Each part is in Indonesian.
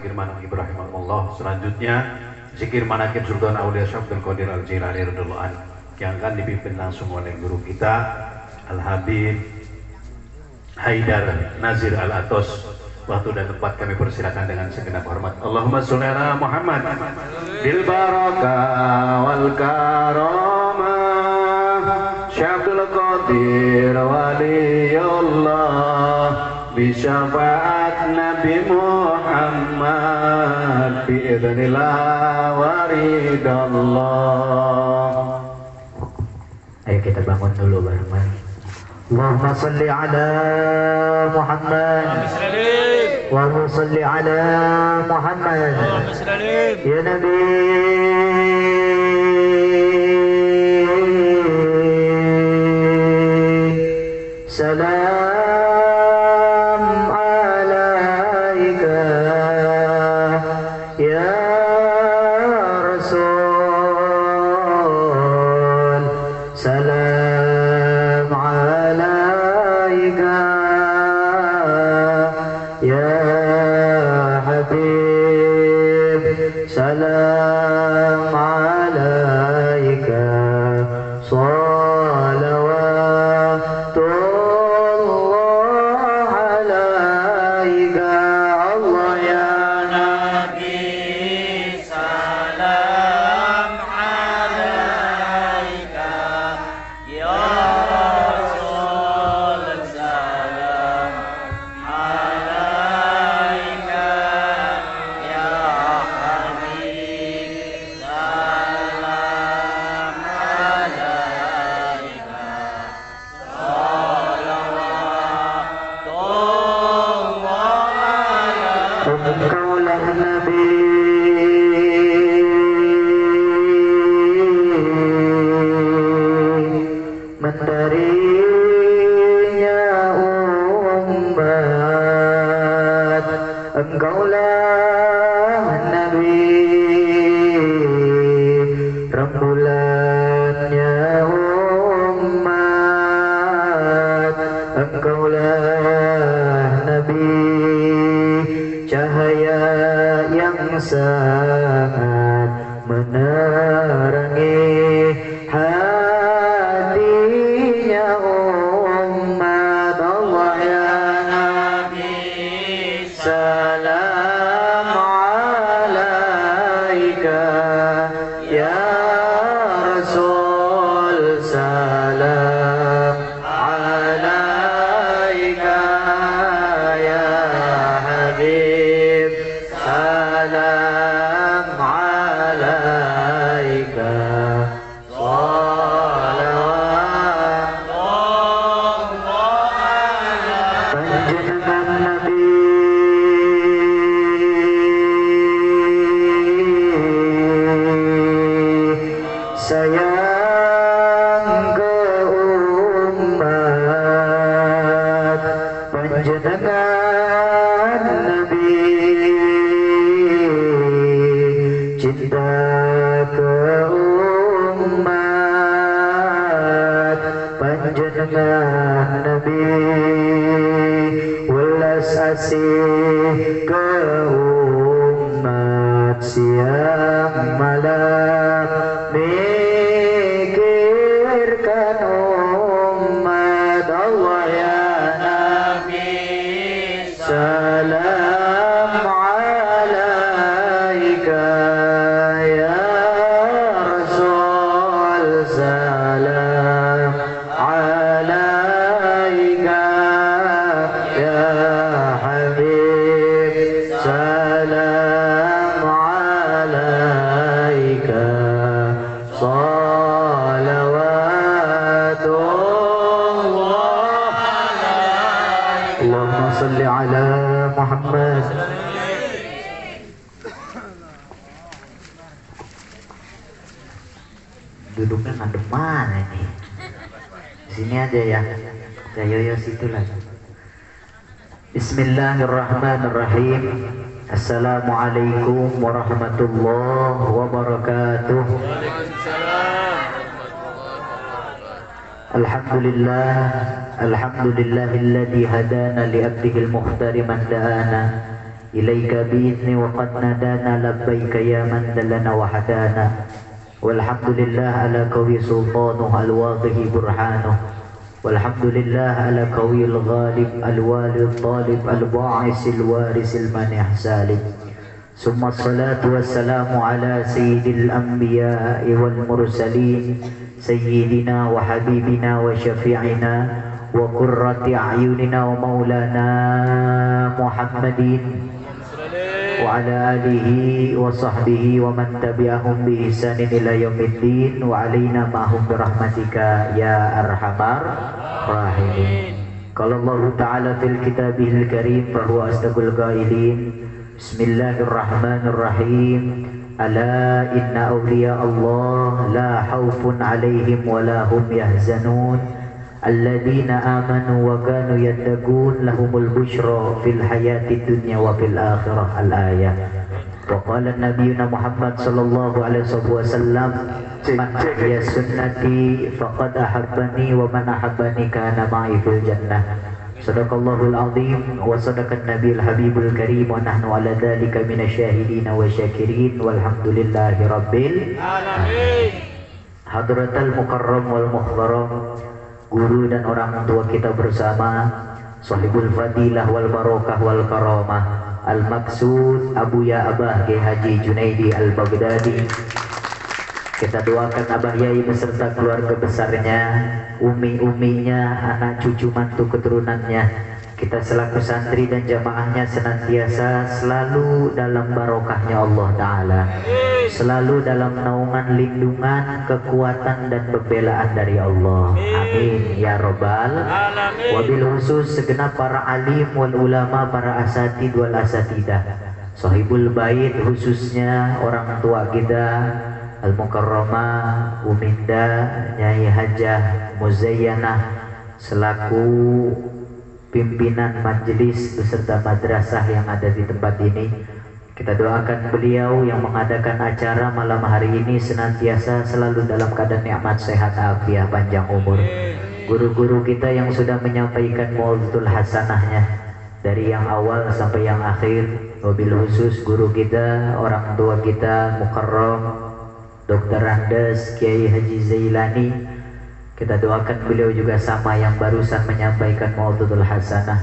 zikir manaqib rahimahullah. Selanjutnya zikir manaqib Sultan Aulia Syekh Abdul Qadir Al-Jilani radhiyallahu anhu yang akan dipimpin langsung oleh guru kita Al-Habib Haidar Nazir Al-Atos. Waktu dan tempat kami persilakan dengan segenap hormat. Allahumma sholli ala Muhammad bil barakah wal karamah Syabdul Qadir waliyullah bi syafaat Nabi Muhammad bi idznillah waridallah. Ayo kita bangun dulu bareng-bareng. Allahumma salli ala Muhammad Allahumma salli ala Muhammad ya Nabi salam alaika ya Rasul salam alaika ya Habib salam alaika salawatullah alaika Allah ya Nabi salam alaika ya Rasul salam alaika ya Habib salam alaika salawatullah engkaulah Nabi mentarinya umat engkaulah Nabi rembulannya umat engkaulah Nabi cahaya yang sangat menerangi hatinya umat Allah ya Nabi salam alaika ya Rasul salam alaika ya Habib salam alaika salawatullah panjenengan Nabi sayang ke umat panjenengan Nabi cinta ke umat panjenengan Nabi welas asih ke umat siang malam mikirkan umat Allah ya Nabi salam alaika ya Rasul salam alaika ya Habib salam alaika salawatullah Allahumma salli ala Muhammad. Duduknya ngadep mana nih? Sini aja ya. Ya yoyo situ lah. Bismillahirrahmanirrahim. Assalamualaikum warahmatullahi wabarakatuh. Alhamdulillah, alhamdulillahilladzi hadana li abdihil muhtari man da'ana ilaika bi'idni wa qad nadana labbaika ya man dallana wa hadana. Walhamdulillah ala qawi sultanuh al-wadhihi burhanuh. Walhamdulillah ala qawiyil ghalib al-walid talib al-ba'isil warisil manih salib. Summa salatu wassalamu ala sayyidil anbiya'i wal mursalin sayyidina wa habibina wa syafi'ina wa qurrati a'yunina wa maulana Muhammadin wa ala alihi wa sahbihi wa man tabi'ahum bi ihsanin ila yaumiddin wa alaina ma'hum bi rahmatika ya arhamar rahimin. Qala Allah ta'ala fil kitabihil karim fa huwa asdaqul qailin. Bismillahirrahmanirrahim. Ala inna awliya Allah la khawfun 'alaihim wa la hum yahzanun. Alladzina amanu wa kanu yattaqun lahumul busyra fil hayatid dunya wa fil akhirah. Al-ayah. Wa qala nabiyuna Muhammad sallallahu alaihi wasallam, man ahya sunnati faqad ahabbani wa man ahabbani kana ma'i fil jannah. Sadaqallahul azim wa sadaqan nabiyul habibul karim wa nahnu ala dzalika minasyahidin wa syakirin walhamdulillahi rabbil alamin. Hadratal mukarram wal muhtaram, guru dan orang tua kita bersama, sahibul fadilah wal barokah wal karamah, al-maksud Abu Ya Abah Kiai Haji Junaidi Al-Baghdadi. Kita doakan Abah Yai beserta keluarga besarnya, umi-uminya, anak cucu mantu keturunannya. Kita selaku santri dan jamaahnya senantiasa selalu dalam barokahnya Allah Ta'ala, selalu dalam naungan lindungan, kekuatan dan pembelaan dari Allah. Amin ya robbal alamin. Wabil khusus segenap para alim wal ulama, para asatid wal asatidah, sahibul bait, khususnya orang tua kita Al-Mukarramah Uminda Nyai Hajah Muzayyanah selaku pimpinan majelis beserta madrasah yang ada di tempat ini. Kita doakan beliau yang mengadakan acara malam hari ini senantiasa selalu dalam keadaan nikmat, sehat, afiat, panjang umur. Guru-guru kita yang sudah menyampaikan maudhu'ul hasanahnya dari yang awal sampai yang akhir, wabil khusus guru kita, orang tua kita Mukarram Dr. Andes Kiai Haji Zailani. Kita doakan beliau juga sama yang barusan menyampaikan maudhu'ul hasanah.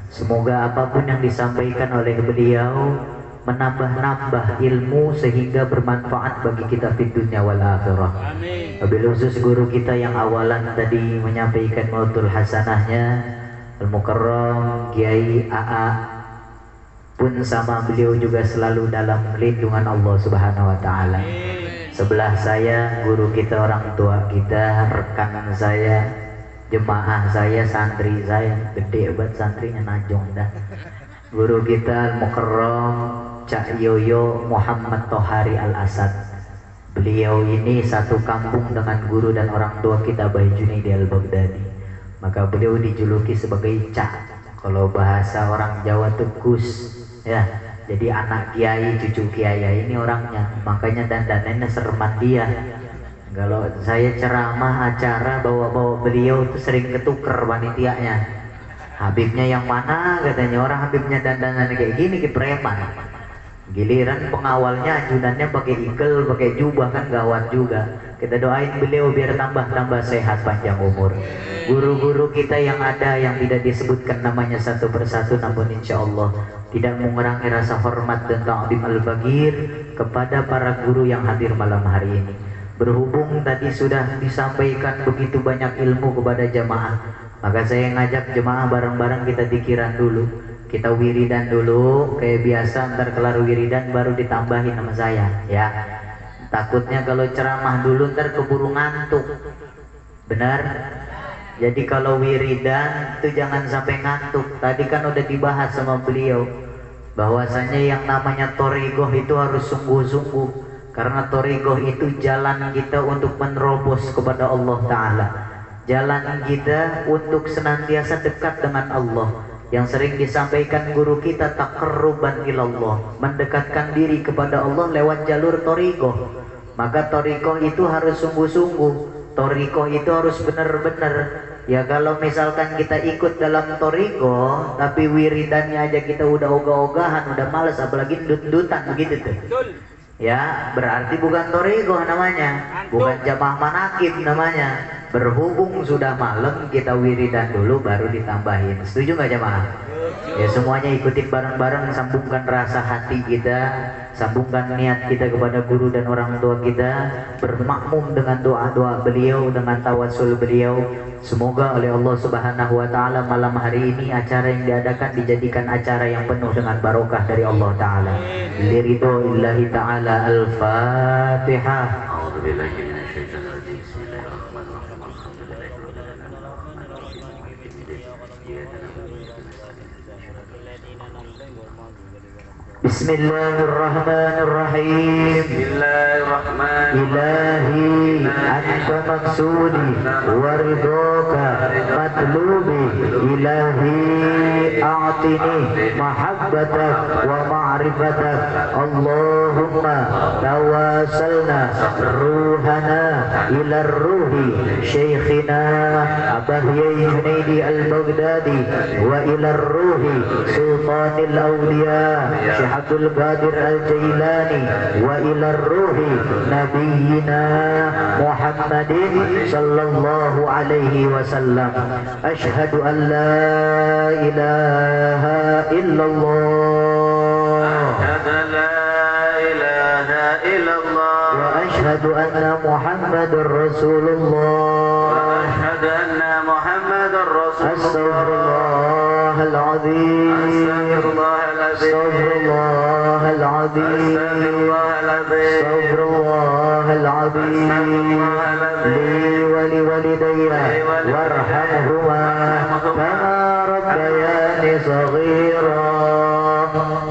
Semoga apapun yang disampaikan oleh beliau menambah-nambah ilmu sehingga bermanfaat bagi kita di dunia wal akhirah. Amin. Wabil khusus guru kita yang awalan tadi menyampaikan maudhu'ul hasanahnya, Al-Mukarram Kiai AA pun sama beliau juga selalu dalam lindungan Allah Subhanahu wa taala. Sebelah saya guru kita, orang tua kita, rekan saya, jemaah saya, santri saya, gede banget santrinya, najong dah. Guru kita Al-Mukarram Cak Yoyo Muhammad Tohari Al-Asad. Beliau ini satu kampung dengan guru dan orang tua kita Bayi Junaidi Al-Baghdadi. Maka beliau dijuluki sebagai Cak. Kalau bahasa orang Jawa tuh Gus, ya. Jadi anak kiai, cucu kiai ini orangnya. Makanya dandanannya sereman dia. Kalau saya ceramah acara bawa-bawa beliau tuh sering ketuker panitianya. Habibnya yang mana katanya, orang Habibnya dandanannya kayak gini, kayak preman. Giliran pengawalnya ajunannya pakai ikel, pakai jubah, kan gawat juga. Kita doain beliau biar tambah-tambah sehat, panjang umur. Guru-guru kita yang ada yang tidak disebutkan namanya satu persatu, namun insya Allah tidak mengurangi rasa hormat dan ta'zim al-bagir kepada para guru yang hadir malam hari ini. Berhubung tadi sudah disampaikan begitu banyak ilmu kepada jamaah, maka saya ngajak jemaah bareng-bareng kita dikiran dulu, kita wiridan dulu kayak biasa. Ntar kelar wiridan baru ditambahin sama saya, ya. Takutnya kalau ceramah dulu ntar keburu ngantuk, benar? Jadi kalau wiridan itu jangan sampai ngantuk. Tadi kan udah dibahas sama beliau bahwasanya yang namanya thariqah itu harus sungguh-sungguh, karena thariqah itu jalan kita untuk menerobos kepada Allah Ta'ala, jalan kita untuk senantiasa dekat dengan Allah. Yang sering disampaikan guru kita, taqarruban ilallah, mendekatkan diri kepada Allah lewat jalur thariqah. Maka thariqah itu harus sungguh-sungguh, thariqah itu harus benar-benar Ya kalau misalkan kita ikut dalam toriko, tapi wiridannya aja kita udah ogah-ogahan, udah males, apalagi dut-dutan begitu tuh. Ya berarti bukan toriko namanya, bukan jamaah manakib namanya. Berhubung sudah malam, kita wiridan dulu baru ditambahin. Setuju nggak jamaah? Ya semuanya ikutin bareng-bareng, sambungkan rasa hati kita, sambungkan niat kita kepada guru dan orang tua kita, bermakmum dengan doa-doa beliau, dengan tawasul beliau. Semoga oleh Allah Subhanahu wa taala malam hari ini acara yang diadakan dijadikan acara yang penuh dengan barokah dari Allah taala. Liridhoillahi taala. Al-Fatihah. A'udzubillahi minasyaitonir rajim. Bismillahirrahmanirrahim. Bismillahirrahmanirrahim. Ilahi anta maksudi wa ridhoka matlubi. Ilahi a'tini mahabbatak wa ma'rifatak. Allahumma tawasalna ruhana ila ruhi syekhina Abah Yai Junaidi al-Baghdadi wa ila ruhi sultanil awliya Syekh Abdul Qadir al-Jailani wa ila ruhi nabiyyina Muhammadin sallallahu alaihi wasallam. Asyhadu an la ilaha illallah wa asyhadu anna Muhammadar Rasulullah. Astaghfirullahaladzim. Astaghfirullahaladzim. Astaghfirullahaladzim. Li wa li walidayya warhamhuma kama rabbayani saghira.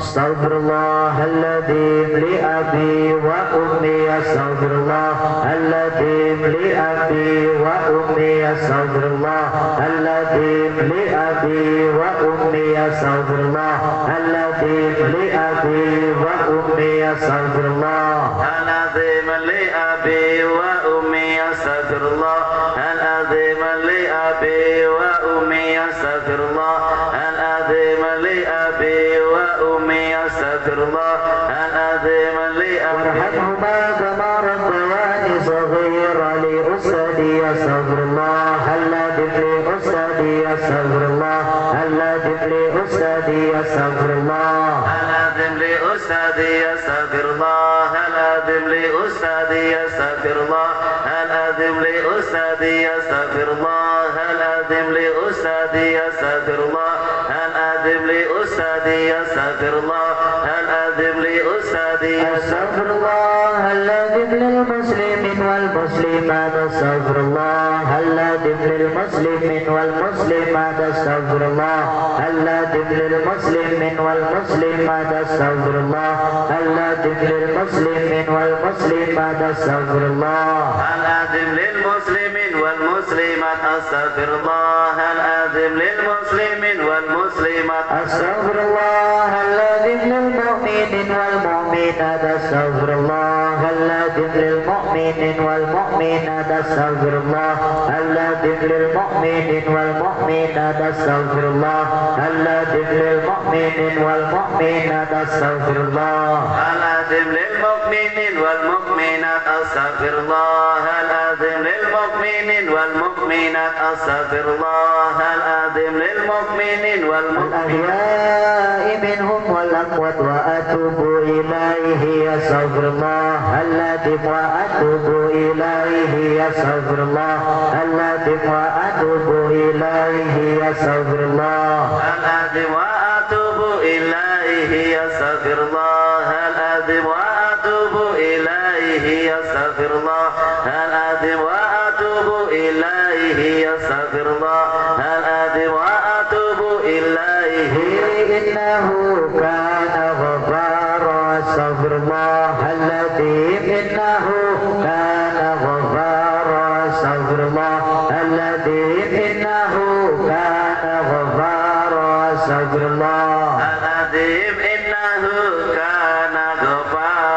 Astaghfirullahaladzim li abi wa ummi. Astaghfirullahaladzim li abi wa ummi. Astaghfirullahaladzim li abi wa ummi. Astaghfirullahaladzim li abi wa ummi. Astaghfirullahaladzim li abi wa ummi. Astaghfirullahaladzim li abi wa ummi. Astaghfirullahaladzim li abi wa ummi. Astaghfirullahaladzim li abi warhamhuma kama rabbayani saghira. Li ustadi astaghfirullahaladzim li ustadi astaghfirullahaladzim li ustadi astaghfirullahaladzim li ustadi astaghfirullahaladzim li ustadi astaghfirullahaladzim li ustadi astaghfirullahaladzim li ustadi astaghfirullahaladzim li ustadi astaghfirullahaladzim li ustadi astaghfirullahaladzim lil muslimin wal muslimat. Astaghfirullahaladzim lil muslimin wal muslimat. Astaghfirullahaladzim lil muslimin wal muslimat. Astaghfirullahaladzim lil muslimin wal muslimat. Astaghfirullahaladzim lil muslimin wal muslimat. Astaghfirullahaladzim lil muslimin wal muslimat. Astaghfirullahaladzim lil mu'minin wal mu'minat. Astaghfirullahaladzim lil mu'minin wal mu'minat. Astaghfirullahaladzim lil mu'minin wal mu'minat. Astaghfirullahaladzim lil mu'minin wal mu'minat. Astaghfirullahaladzim lil mu'minin wal mu'minat. Astaghfirullahaladzim lil mu'minin wal mu'minat. Astaghfirullahaladzim lil mu'minin wal mu'minat minhum wal amwat wa atubu ilaihi. Astaghfirullahaladzim wa atubu ilaihi. Astaghfirullahaladzim wa atubu ilaihi. Astaghfirullahaladzim wa atubu ilaihi. Astaghfirullahaladzim wa atubu ilaihi. Astaghfirullahaladzim wa atubu ilaihi. Astaghfirullahaladzim wa atubu ilaihi. Innahu kana ghaffara. Astaghfirullahaladzim. Innahu kana ghaffara. Astaghfirullahaladzim. Innahu kana ghaffara. Astaghfirullahaladzim. Innahu kana ghaffara.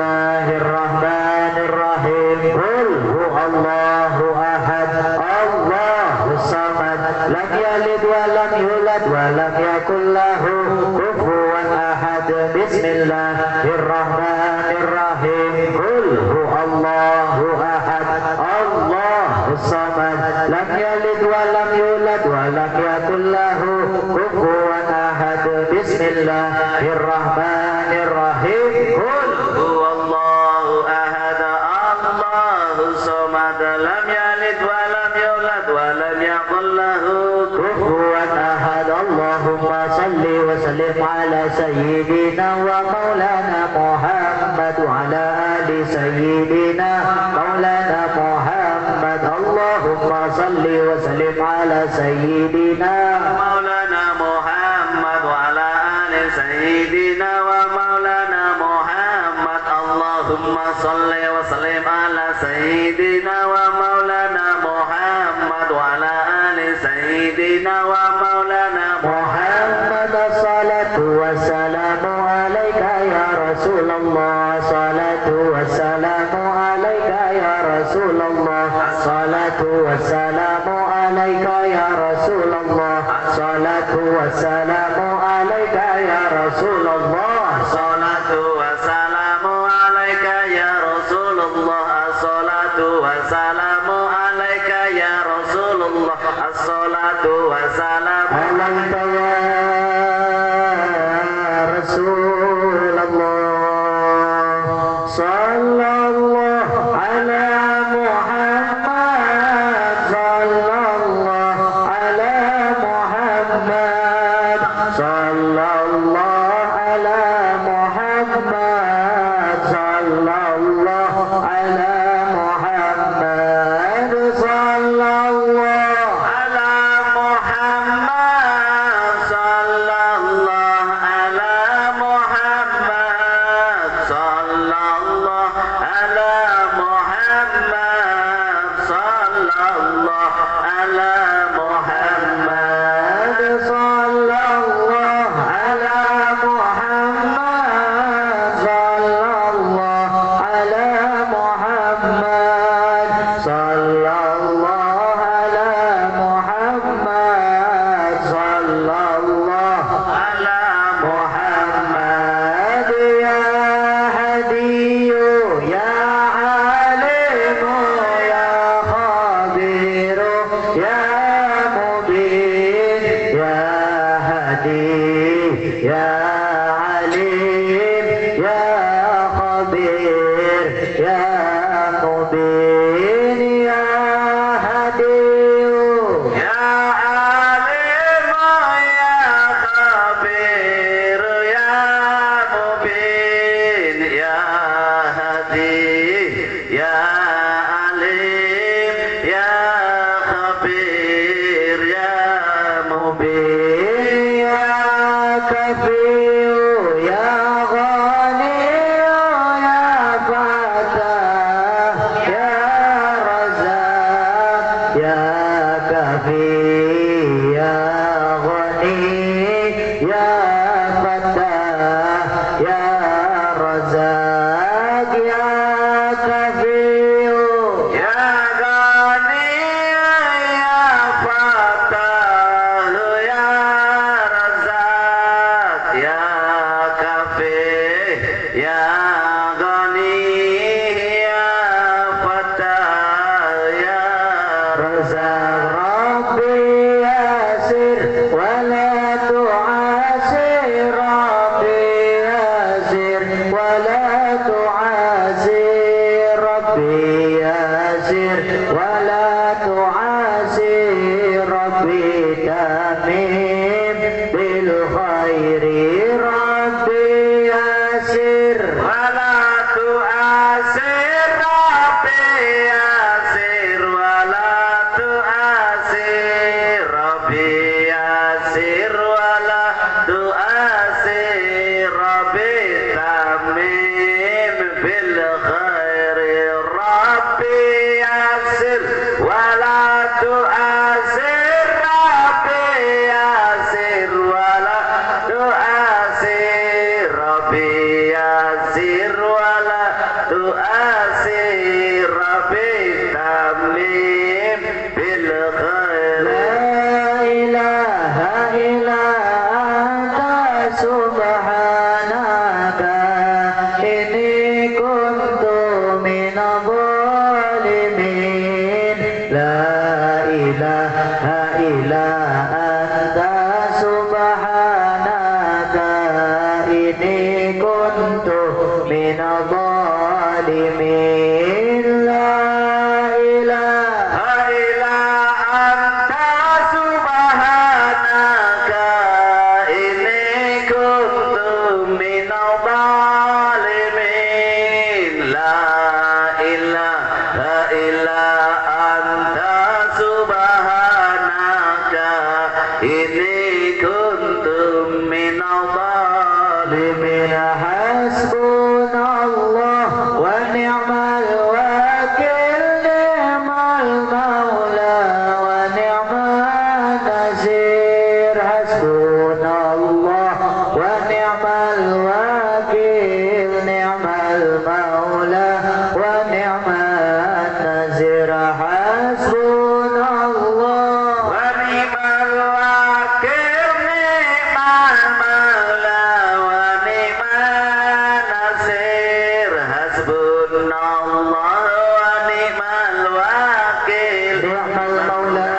Bismillahirrahmanirrahim. Qul huwallahu ahad, Allahus samad, lam yalid wa lam yulad wa lam yakul lahu kufuwan ahad. Bismillahirrahmanirrahim. Qul huwallahu ahad, Allahus samad, lam yalid wa lam yulad wa lam yakul lahu kufuwan ahad. Bismillahirrahmanirrahim. Qul huwallahu ahad, Allahus samad, lam yalid wa lam yulad wa lam yakul lahu kufuwan ahad. Allahumma salli wa sallim ala sayyidina wa maulana Muhammad wa ala ali sayyidina maulana Muhammad. Allahumma salli wa sallim ala sayyidina maulana Muhammad wa ala ali sayyidina wa maulana Muhammad. Allahumma salli wa sallim ala sayyidina wa maulana Muhammad wa ala ali sayyidina wa maulana Muhammad. Salatu wassalamu alaika ya Rasulullah, salatu wassalamu alaika ya Rasulullah, salatu wassalamu alaika ya Rasulullah, salatu wassalamu alaika ya Rasulullah, salatu wassalamu alaika ya Rasulullah, salatu wassalamu alaika ya Rasulullah, salatu wassalamu alaika ya Rasulullah. Sallallahu ala Muhammad, sallallahu ala Muhammad, sallallahu ala Muhammad, sallallahu ala Muhammad, sallallahu ala Muhammad, sallallahu ala Muhammad, sallallahu ala Muhammad, sallallahu ala Muhammad, sallallahu ala Muhammad, sallallahu ala Muhammad, sallallahu ala Muhammad, sallallahu ala Muhammad. Ya hadiyu ya alimu ya khabiru ya mubin, ya hadi ya alim ya khabir ya mubin, ya hadiyu ya alimu ya khabir ya mubin, ya hadi ya alim ya khabir ya mubin, ya kafiyu ya ghaniyu ya fatah ya razak ya kafi ya ghani ya fatah ya razak ya kafiyu ya ghani ya fatah ya razak ya kafi ya ghani ya fatah ya razak. Rabbi yasir wa la tu'asir, Rabbi yasir wa la tu'asir, Rabbi yasir wa la tu'asir, Rabbi tamim bil khairi, Rabbi yasir wa la tu'asir, Rabbi yasir wa la tu'asir, Rabbi yasir wa la tu'asir, Rabbi tamim bil khairi, Rabbi yasir wa la tu'asir, Rabbi yasir wa la tu'asir, Rabbi yasir wa la تؤثر بالتميم بالخير لا إله إلا أنت سبحانك إني كنت من الظالمين لا إله إلا أنت سبحانك إني كنت من الظالمين لا إله إلا أنت سبحانك إني كنت من الظالمين لا إله إلا أنت سبحانك إني كنت من الظالمين حسبنا الله ونعم الوكيل نعم المولى ونعم النصير حسبنا الله ونعم الوكيل نعم المولى ونعم النصير حسبنا الله ونعم الوكيل نعم المولى ونعم النصير حسبنا الله ونعم الوكيل نعم المولى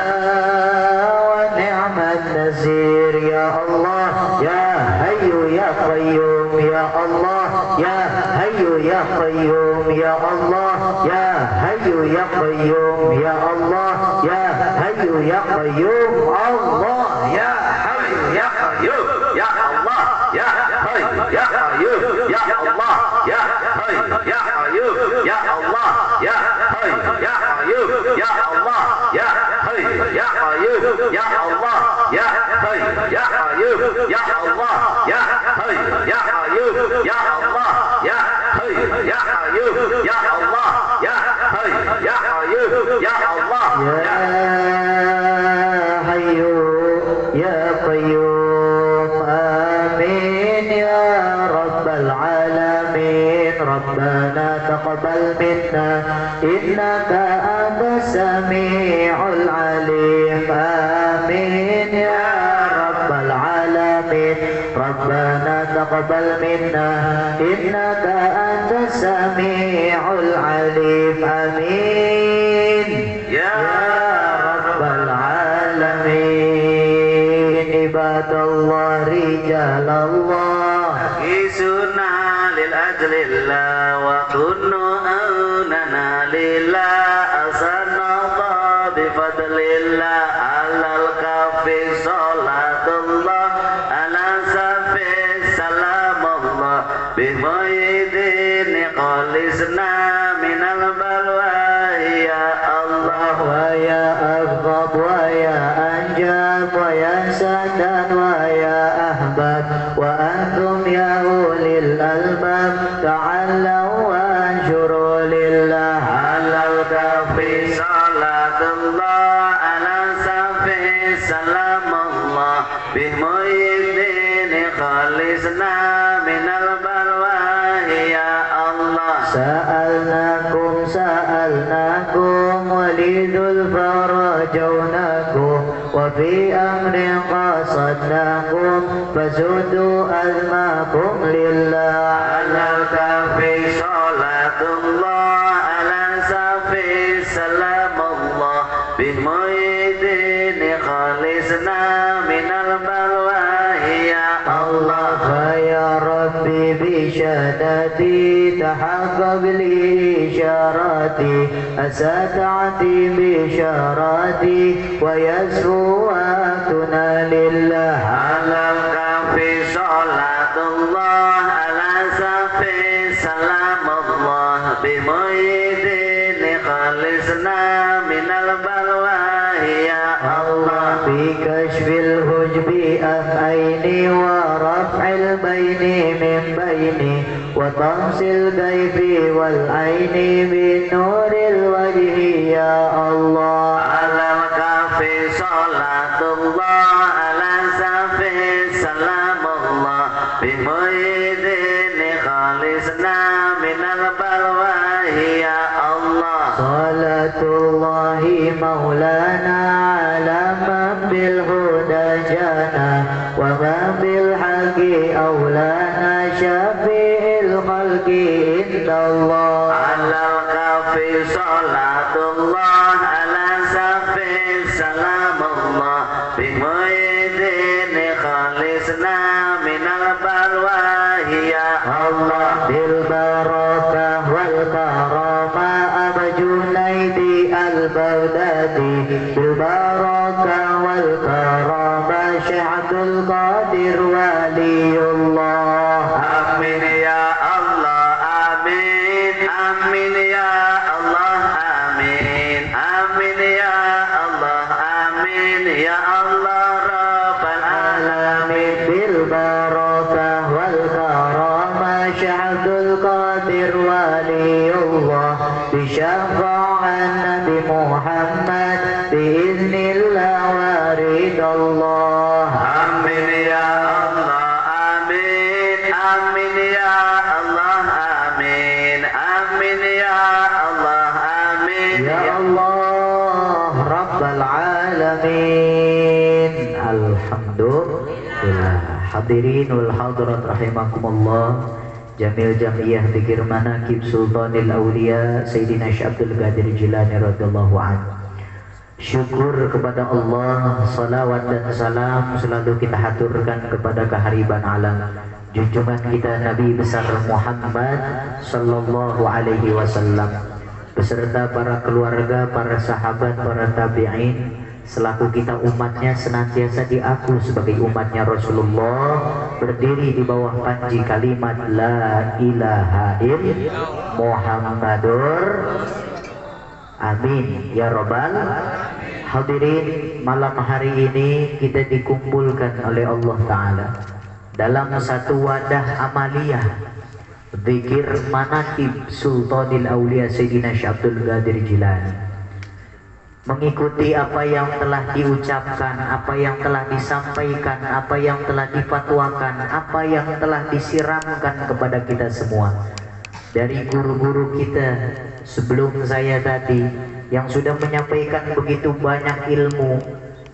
ونعم النصير يا الله يا حي يا قيوم يا الله يا حي يا قيوم يا الله يا حي يا قيوم يا الله يا حي يا قيوم الله يا حي يا قيوم يا الله يا حي يا قيوم يا الله يا حي يا قيوم يا الله يا حي يا قيوم يا الله يا حي يا قيوم يا الله يا حي يا قيوم يا الله يا حي يا قيوم يا الله يا حي يا قيوم يا الله يا حي يا قيوم يا الله يا حي يا قيوم آمين يا رب العالمين ربنا تقبل منا إنك أنت السميع العليم آمين يا رب العالمين ربنا تقبل منا إنك أنت السميع العليم آمين يا رب العالمين عباد الله رجال الله قيسنا للأجل الله وكنوا أوننا لله أسرنا الله بفضل الله على الكف صلاة الله على سفي سلام الله بميدين خالصنا من البلوى يا الله ويا أغضب ويا أنجب ويا سدد ويا أحباب وأنتم يا أولي الألباب تعالوا وانشروا لله على الكف صلاة الله على سفي سلام الله بميدين خالصنا من البلوى يا الله سألناكم ولذو الفرجوناكم وفي أمر قصدناكم فسدوا أذماكم لله على الكف صلاة الله على سفي سلام الله بميدين خالصنا من البلوى يا الله فيا ربي بشهادتي تحقق لي إشاراتي أستعتي بشاراتي ويسواتنا لله على الكف صلاة الله على سفي سلام الله بميدين خالصنا من البلوى يا الله بكشف الحجب عن عيني ورفع البين من بيني وطمس الكيف والعين بنور الوجه يا الله على الكف صلاة الله على سفي سلام الله بميدين خالصنا من البلوى balwahi ya Allah. Salatullahi maulana ala man bil huda jana wa man bil haqi aulana syafi'il khalqi indallah. Ala kafi salatullah ala safi salamullah bi mu'idin khalisna minal balwahi ya Allah. Bil barakah wal karama abjunaidi al baghdadi bil barakah wal karama syaikhul qadir waliullah. Amin ya Allah, amin, amin ya Allah, amin, amin ya Allah, amin ya Allah Rabbal alamin. Bil barakah wal karama syaikhul qadir waliullah bi syafa'an Nabi Muhammad biiznillah waridallah. Amin ya Allah, amin, amin ya Allah, amin, amin ya Allah, amin Ya Allah Rabbal Alamin. Alhamdulillah. Hadirin wal hadirat rahimakumullah. Jamil Jamiyah Dzikir Manaqib Sultanil Aulia Sayyidina Syekh Abdul Qadir Jilani radhiyallahu anhu. Syukur kepada Allah, salawat dan salam selalu kita haturkan kepada kehariban alam junjungan kita Nabi besar Muhammad sallallahu alaihi wasallam beserta para keluarga, para sahabat, para tabi'in selaku kita umatnya senantiasa diaku sebagai umatnya Rasulullah, berdiri di bawah panji kalimat la ilaha illallah Muhammadur amin ya robbal. Hadirin, malam hari ini kita dikumpulkan oleh Allah Ta'ala dalam satu wadah amaliyah Dzikir Manaqib Sultanil Aulia Sayyidina Syekh Abdul Qadir Jilani, mengikuti apa yang telah diucapkan, apa yang telah disampaikan, apa yang telah difatwakan, apa yang telah disiramkan kepada kita semua dari guru-guru kita sebelum saya tadi, yang sudah menyampaikan begitu banyak ilmu,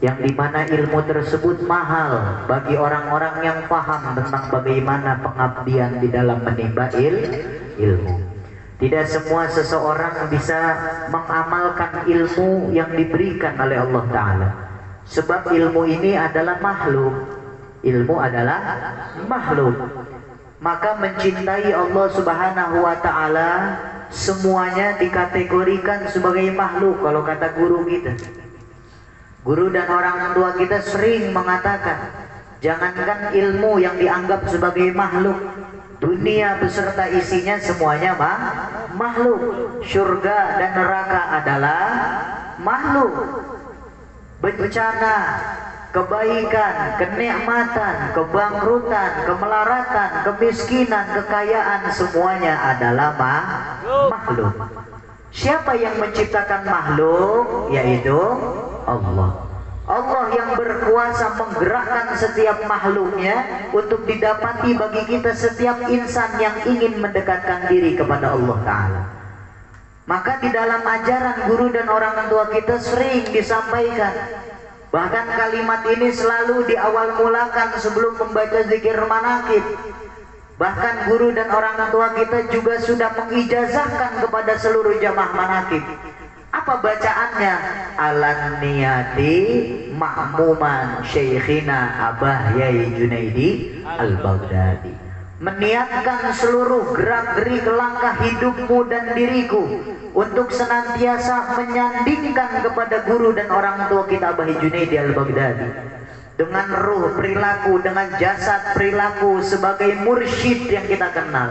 yang dimana ilmu tersebut mahal bagi orang-orang yang paham tentang bagaimana pengabdian di dalam menimba ilmu. Tidak semua seseorang bisa mengamalkan ilmu yang diberikan oleh Allah Ta'ala, sebab ilmu ini adalah makhluk. Ilmu adalah makhluk. Maka mencintai Allah Subhanahu wa Ta'ala semuanya dikategorikan sebagai makhluk. Kalau kata guru kita, guru dan orang tua kita sering mengatakan, jangankan ilmu yang dianggap sebagai makhluk, dunia beserta isinya semuanya makhluk. Surga dan neraka adalah makhluk. Bencana, kebaikan, kenikmatan, kebangkrutan, kemelaratan, kemiskinan, kekayaan, semuanya adalah makhluk. Siapa yang menciptakan makhluk? Yaitu Allah. Allah yang berkuasa menggerakkan setiap makhluknya untuk didapati bagi kita setiap insan yang ingin mendekatkan diri kepada Allah Ta'ala. Maka di dalam ajaran guru dan orang tua kita sering disampaikan, bahkan kalimat ini selalu di awal mulakan sebelum membaca zikir manaqib. Bahkan guru dan orang tua kita juga sudah mengijazahkan kepada seluruh jamaah manaqib. Apa bacaannya? Alan niyati ma'muman syekhina Abah Yai Junaidi Al-Baghdadi. Meniatkan seluruh gerak-gerik langkah hidupmu dan diriku untuk senantiasa menyandingkan kepada guru dan orang tua kita Abah Junaidi Al-Baghdadi, dengan ruh perilaku, dengan jasad perilaku sebagai mursyid yang kita kenal.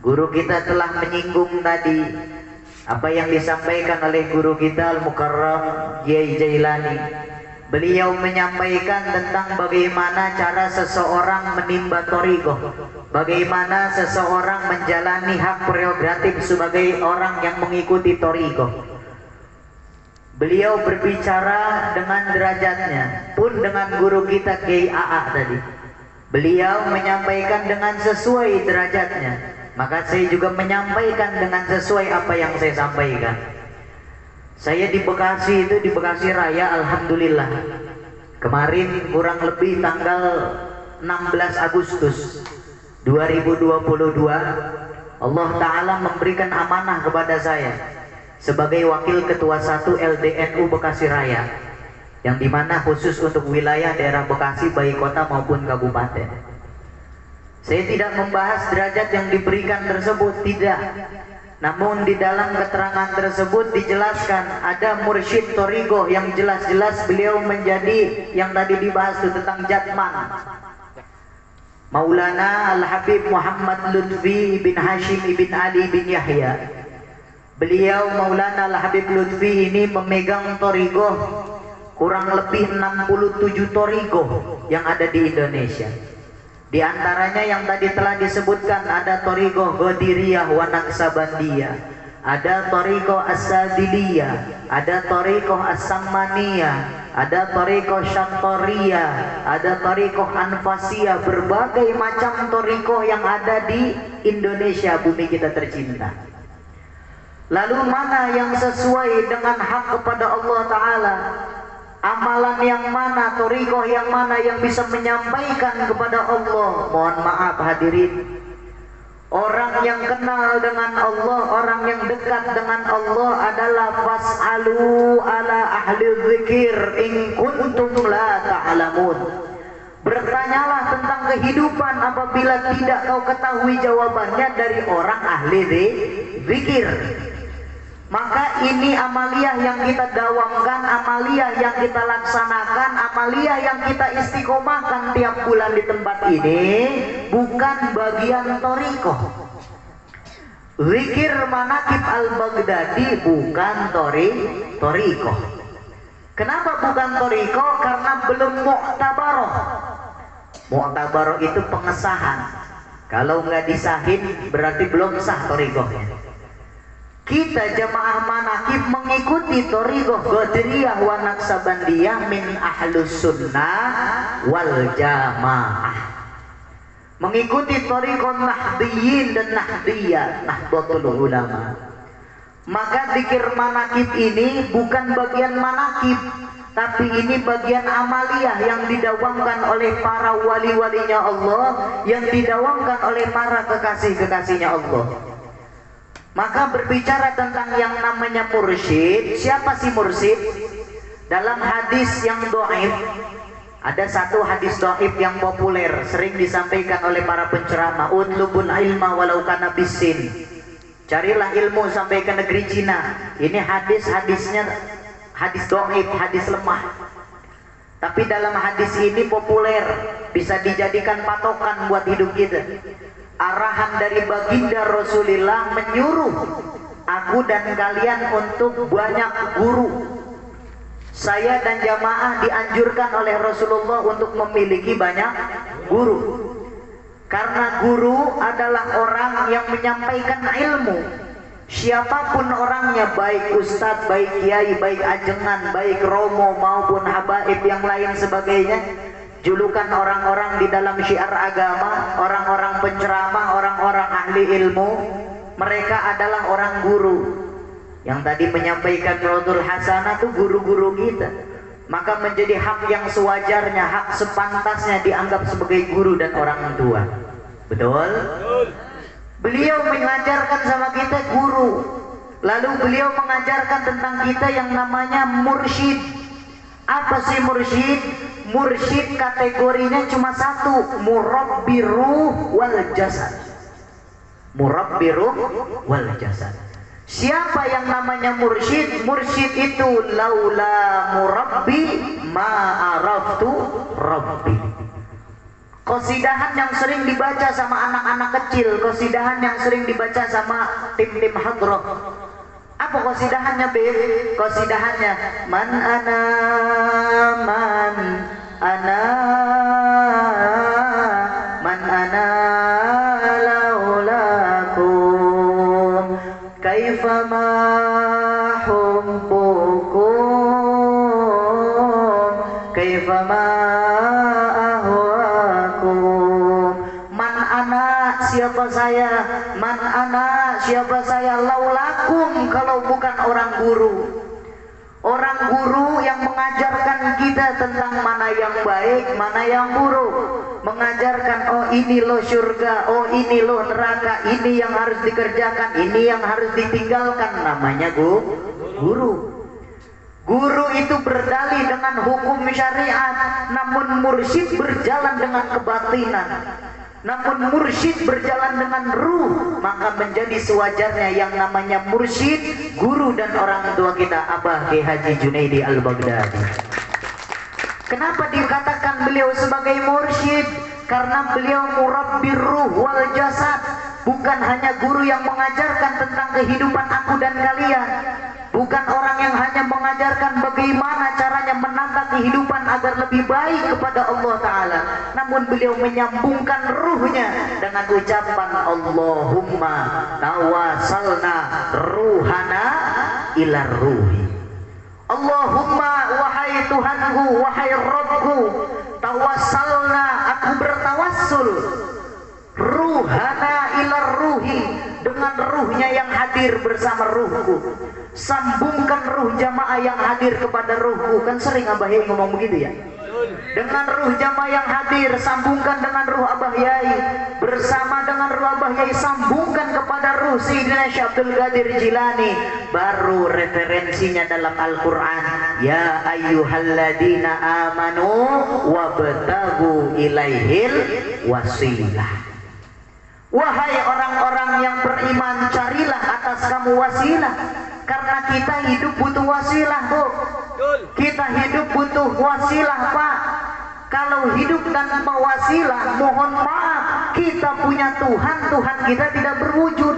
Guru kita telah menyinggung tadi apa yang disampaikan oleh guru kita Al-Mukarram Kiai Jailani. Beliau menyampaikan tentang bagaimana cara seseorang menimba thariqah, bagaimana seseorang menjalani hak prerogatif sebagai orang yang mengikuti thariqah. Beliau berbicara dengan derajatnya, pun dengan guru kita Kiai AA tadi. Beliau menyampaikan dengan sesuai derajatnya. Maka saya juga menyampaikan dengan sesuai apa yang saya sampaikan. Saya di Bekasi itu, di Bekasi Raya, alhamdulillah. Kemarin kurang lebih tanggal 16 Agustus 2022, Allah Ta'ala memberikan amanah kepada saya sebagai Wakil Ketua 1 LDNU Bekasi Raya, yang dimana khusus untuk wilayah daerah Bekasi baik kota maupun kabupaten. Saya tidak membahas derajat yang diberikan tersebut, tidak. Namun di dalam keterangan tersebut dijelaskan ada mursyid Toriqoh yang jelas-jelas beliau menjadi yang tadi dibahas itu tentang Jatman. Maulana Al-Habib Muhammad Lutfi bin Hashim bin Ali bin Yahya. Beliau Maulana Al-Habib Lutfi ini memegang Toriqoh kurang lebih 67 Toriqoh yang ada di Indonesia. Di antaranya yang tadi telah disebutkan ada Toriqoh Qadiriyah wa Naqsabandiyah, ada Toriqoh As-Sadiliyah, ada Toriqoh As-Sammaniyah, ada Toriqoh Syattoriyah, ada Toriqoh Anfasiyah, berbagai macam Toriqoh yang ada di Indonesia, bumi kita tercinta. Lalu mana yang sesuai dengan hak kepada Allah Ta'ala? Amalan yang mana, Toriqoh yang mana yang bisa menyampaikan kepada Allah? Mohon maaf hadirin, orang yang kenal dengan Allah, orang yang dekat dengan Allah adalah fas'alu ala ahli dzikir in kuntum la ta'lamun. Bertanyalah tentang kehidupan apabila tidak kau ketahui jawabannya dari orang ahli zikir. Maka ini amaliyah yang kita dawamkan, amaliyah yang kita laksanakan, amaliyah yang kita istiqomahkan tiap bulan di tempat ini bukan bagian Toriqoh. Zikir Manaqib Al-Baghdadi bukan Toriqoh. Kenapa bukan Toriqoh? Karena belum mu'tabaroh. Mu'tabaroh itu pengesahan. Kalau nggak disahin berarti belum sah Toriqohnya. Kita jamaah manaqib mengikuti Toriqoh Qadiriyah wa Naqsabandiyah min ahlus sunnah wal jamaah, mengikuti Toriqoh Nahdiyyin dan Nahdiyah, Nahdlatul Ulama. Maka zikir manaqib ini bukan bagian manaqib, tapi ini bagian amaliyah yang didawamkan oleh para wali-walinya Allah, yang didawamkan oleh para kekasih-kekasihnya Allah. Maka berbicara tentang yang namanya mursyid, siapa sih mursyid? Dalam hadis yang dhaif, ada satu hadis dhaif yang populer, sering disampaikan oleh para penceramah, utlubul ilma walau kana bisin. Carilah ilmu sampai ke negeri Cina. Ini hadisnya hadis dhaif, hadis lemah. Tapi dalam hadis ini populer, bisa dijadikan patokan buat hidup kita. Arahan dari baginda Rasulullah menyuruh aku dan kalian untuk banyak guru. Saya dan jamaah dianjurkan oleh Rasulullah untuk memiliki banyak guru. Karena guru adalah orang yang menyampaikan ilmu. Siapapun orangnya, baik ustadz, baik kiai, baik ajengan, baik romo maupun habaib yang lain sebagainya, julukan orang-orang di dalam syiar agama, orang-orang penceramah, orang-orang ahli ilmu, mereka adalah orang guru. Yang tadi menyampaikan Radul Hasanah itu guru-guru kita. Maka menjadi hak yang sewajarnya, hak sepantasnya dianggap sebagai guru dan orang tua. Betul? Beliau mengajarkan sama kita guru. Lalu beliau mengajarkan tentang kita yang namanya mursyid. Apa sih mursyid? Mursyid kategorinya cuma satu, murabbi ruh wal jasad. Murabbi ruh wal jasad. Siapa yang namanya mursyid? Mursyid itu laula murabbi ma araftu rabbi. Qasidahan yang sering dibaca sama anak-anak kecil, qasidahan yang sering dibaca sama tim-tim hadrah. Apa qasidahannya, Beb? Qasidahannya man ana man ana man ana laulakum kaifama hubbukum kaifama ahwakum. Man ana, siapa saya? Man siapa saya? Laulakum, kalau bukan orang guru. Orang guru yang mengajarkan kita tentang mana yang baik, mana yang buruk. Mengajarkan, oh ini loh surga, oh ini loh neraka, ini yang harus dikerjakan, ini yang harus ditinggalkan. Namanya guru. Guru itu berdalih dengan hukum syariat, namun mursyid berjalan dengan kebatinan. Namun mursyid berjalan dengan ruh, maka menjadi sewajarnya yang namanya mursyid, guru dan orang tua kita, Abah Kiai Haji Junaidi Al-Baghdadi. Kenapa dikatakan beliau sebagai mursyid? Karena beliau murabbir ruh wal jasad, bukan hanya guru yang mengajarkan tentang kehidupan aku dan kalian, bukan orang yang hanya mengajarkan bagaimana caranya menata kehidupan agar lebih baik kepada Allah Ta'ala, namun beliau menyambungkan ruhnya dengan ucapan Allahumma tawasalna ruhana ila ruhi. Allahumma, wahai Tuhanku, wahai Rabbku, tawasalna, aku bertawassul, ruhana ila ruhi, dengan ruhnya yang hadir bersama ruhku. Sambungkan ruh jamaah yang hadir kepada ruhku. Kan sering Abah Yai ngomong begitu ya. Dengan ruh jamaah yang hadir, sambungkan dengan ruh Abah Yai. Bersama dengan ruh Abah Yai, sambungkan kepada ruh Sayyidina Syekh Abdul Qadir Jilani. Baru referensinya dalam Al-Quran. Ya ayyuhalladzina amanu wabtagu ilaihil wasilah. Wahai orang-orang yang beriman, carilah atas kamu wasilah. Karena kita hidup butuh wasilah, Bu. Kita hidup butuh wasilah, Pak. Kalau hidup tanpa wasilah, mohon maaf, kita punya Tuhan, Tuhan kita tidak berwujud.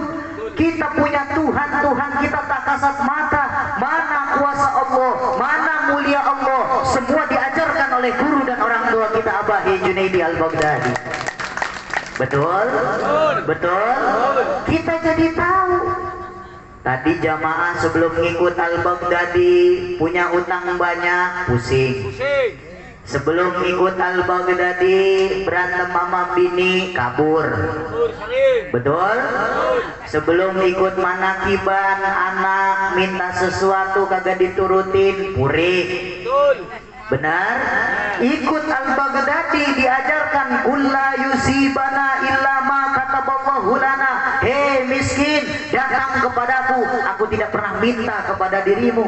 Kita punya Tuhan, Tuhan kita tak kasat mata. Mana kuasa Allah, mana mulia Allah, semua diajarkan oleh guru dan orang tua kita, Abah Junaidi Al-Baghdadi. Betul? Betul? Kita jadi tahu. Tadi jamaah sebelum ngikut Al-Baghdadi punya utang banyak, pusing. Sebelum ngikut Al-Baghdadi berantem sama bini, kabur. Betul? Sebelum ikut manakiban, anak minta sesuatu kagak diturutin, purik. Benar? Ikut Al-Baghdadi diajarkan kulla yusibana illa ma kataballahu lana. Hei miskin, datang kepadaku, aku tidak pernah minta kepada dirimu.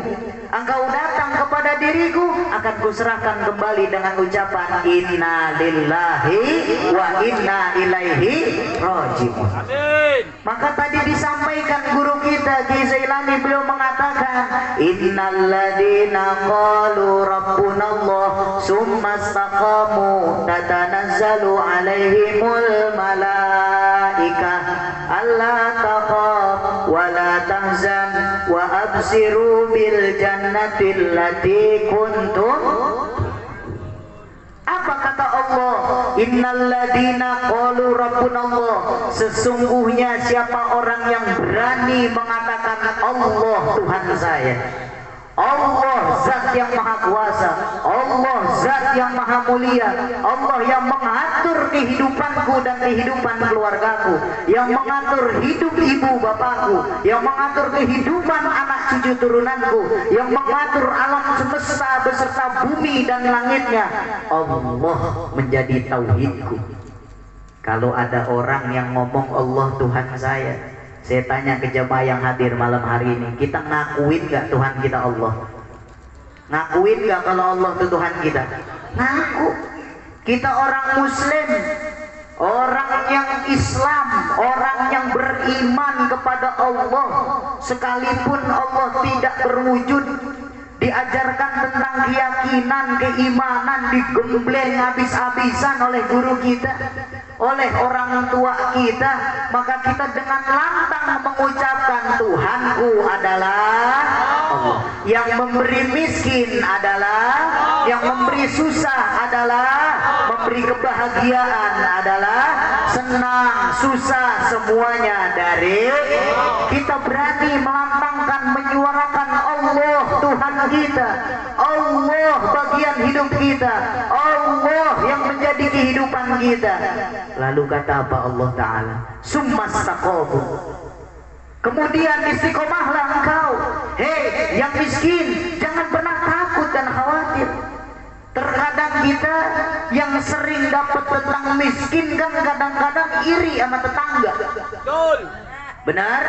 Engkau datang kepada diriku, akan kuserahkan kembali dengan ucapan inna lillahi wa inna ilaihi raji'un. Maka tadi disampaikan guru kita Ki Zailani, beliau mengatakan innalladzina qalu rabbuna Allah summa istaqamu tatanazzalu alaihimul malaikah alla taqaf wa la tahzan wa absiru bil jannati allati kuntum. Apa kata Allah? Innalladzina qalu rabbuna Allah, sesungguhnya siapa orang yang berani mengatakan Allah Tuhan saya, Allah zat yang maha kuasa, Allah zat yang maha mulia, Allah yang mengatur kehidupanku dan kehidupan keluargaku, yang mengatur hidup ibu bapakku, yang mengatur kehidupan anak cucu turunanku, yang mengatur alam semesta beserta bumi dan langitnya. Allah menjadi tauhidku. Kalau ada orang yang ngomong Allah Tuhan saya tanya ke jemaah yang hadir malam hari ini, kita ngakuin gak Tuhan kita Allah? Ngakuin gak kalau Allah itu Tuhan kita? Ngaku. Kita orang Muslim, orang yang Islam, orang yang beriman kepada Allah, sekalipun Allah tidak berwujud, diajarkan tentang keyakinan, keimanan, digembleng habis-habisan oleh guru kita, oleh orang tua kita, maka kita dengan lantang mengucapkan Tuhanku adalah Allah. Yang memberi miskin adalah, yang memberi susah adalah, memberi kebahagiaan adalah, senang, susah semuanya dari. Kita berani melantangkan, menyuarakan Allah Tuhan kita, Allah bagian hidup kita, Allah yang menjadi kehidupan kita. Lalu kata apa Allah Ta'ala? Summa istaqamu. Kemudian istiqomahlah engkau. Hei yang miskin, jangan pernah takut dan khawatir. Terkadang kita yang sering dapat tentang miskin kan kadang-kadang iri sama tetangga. Betul. Benar?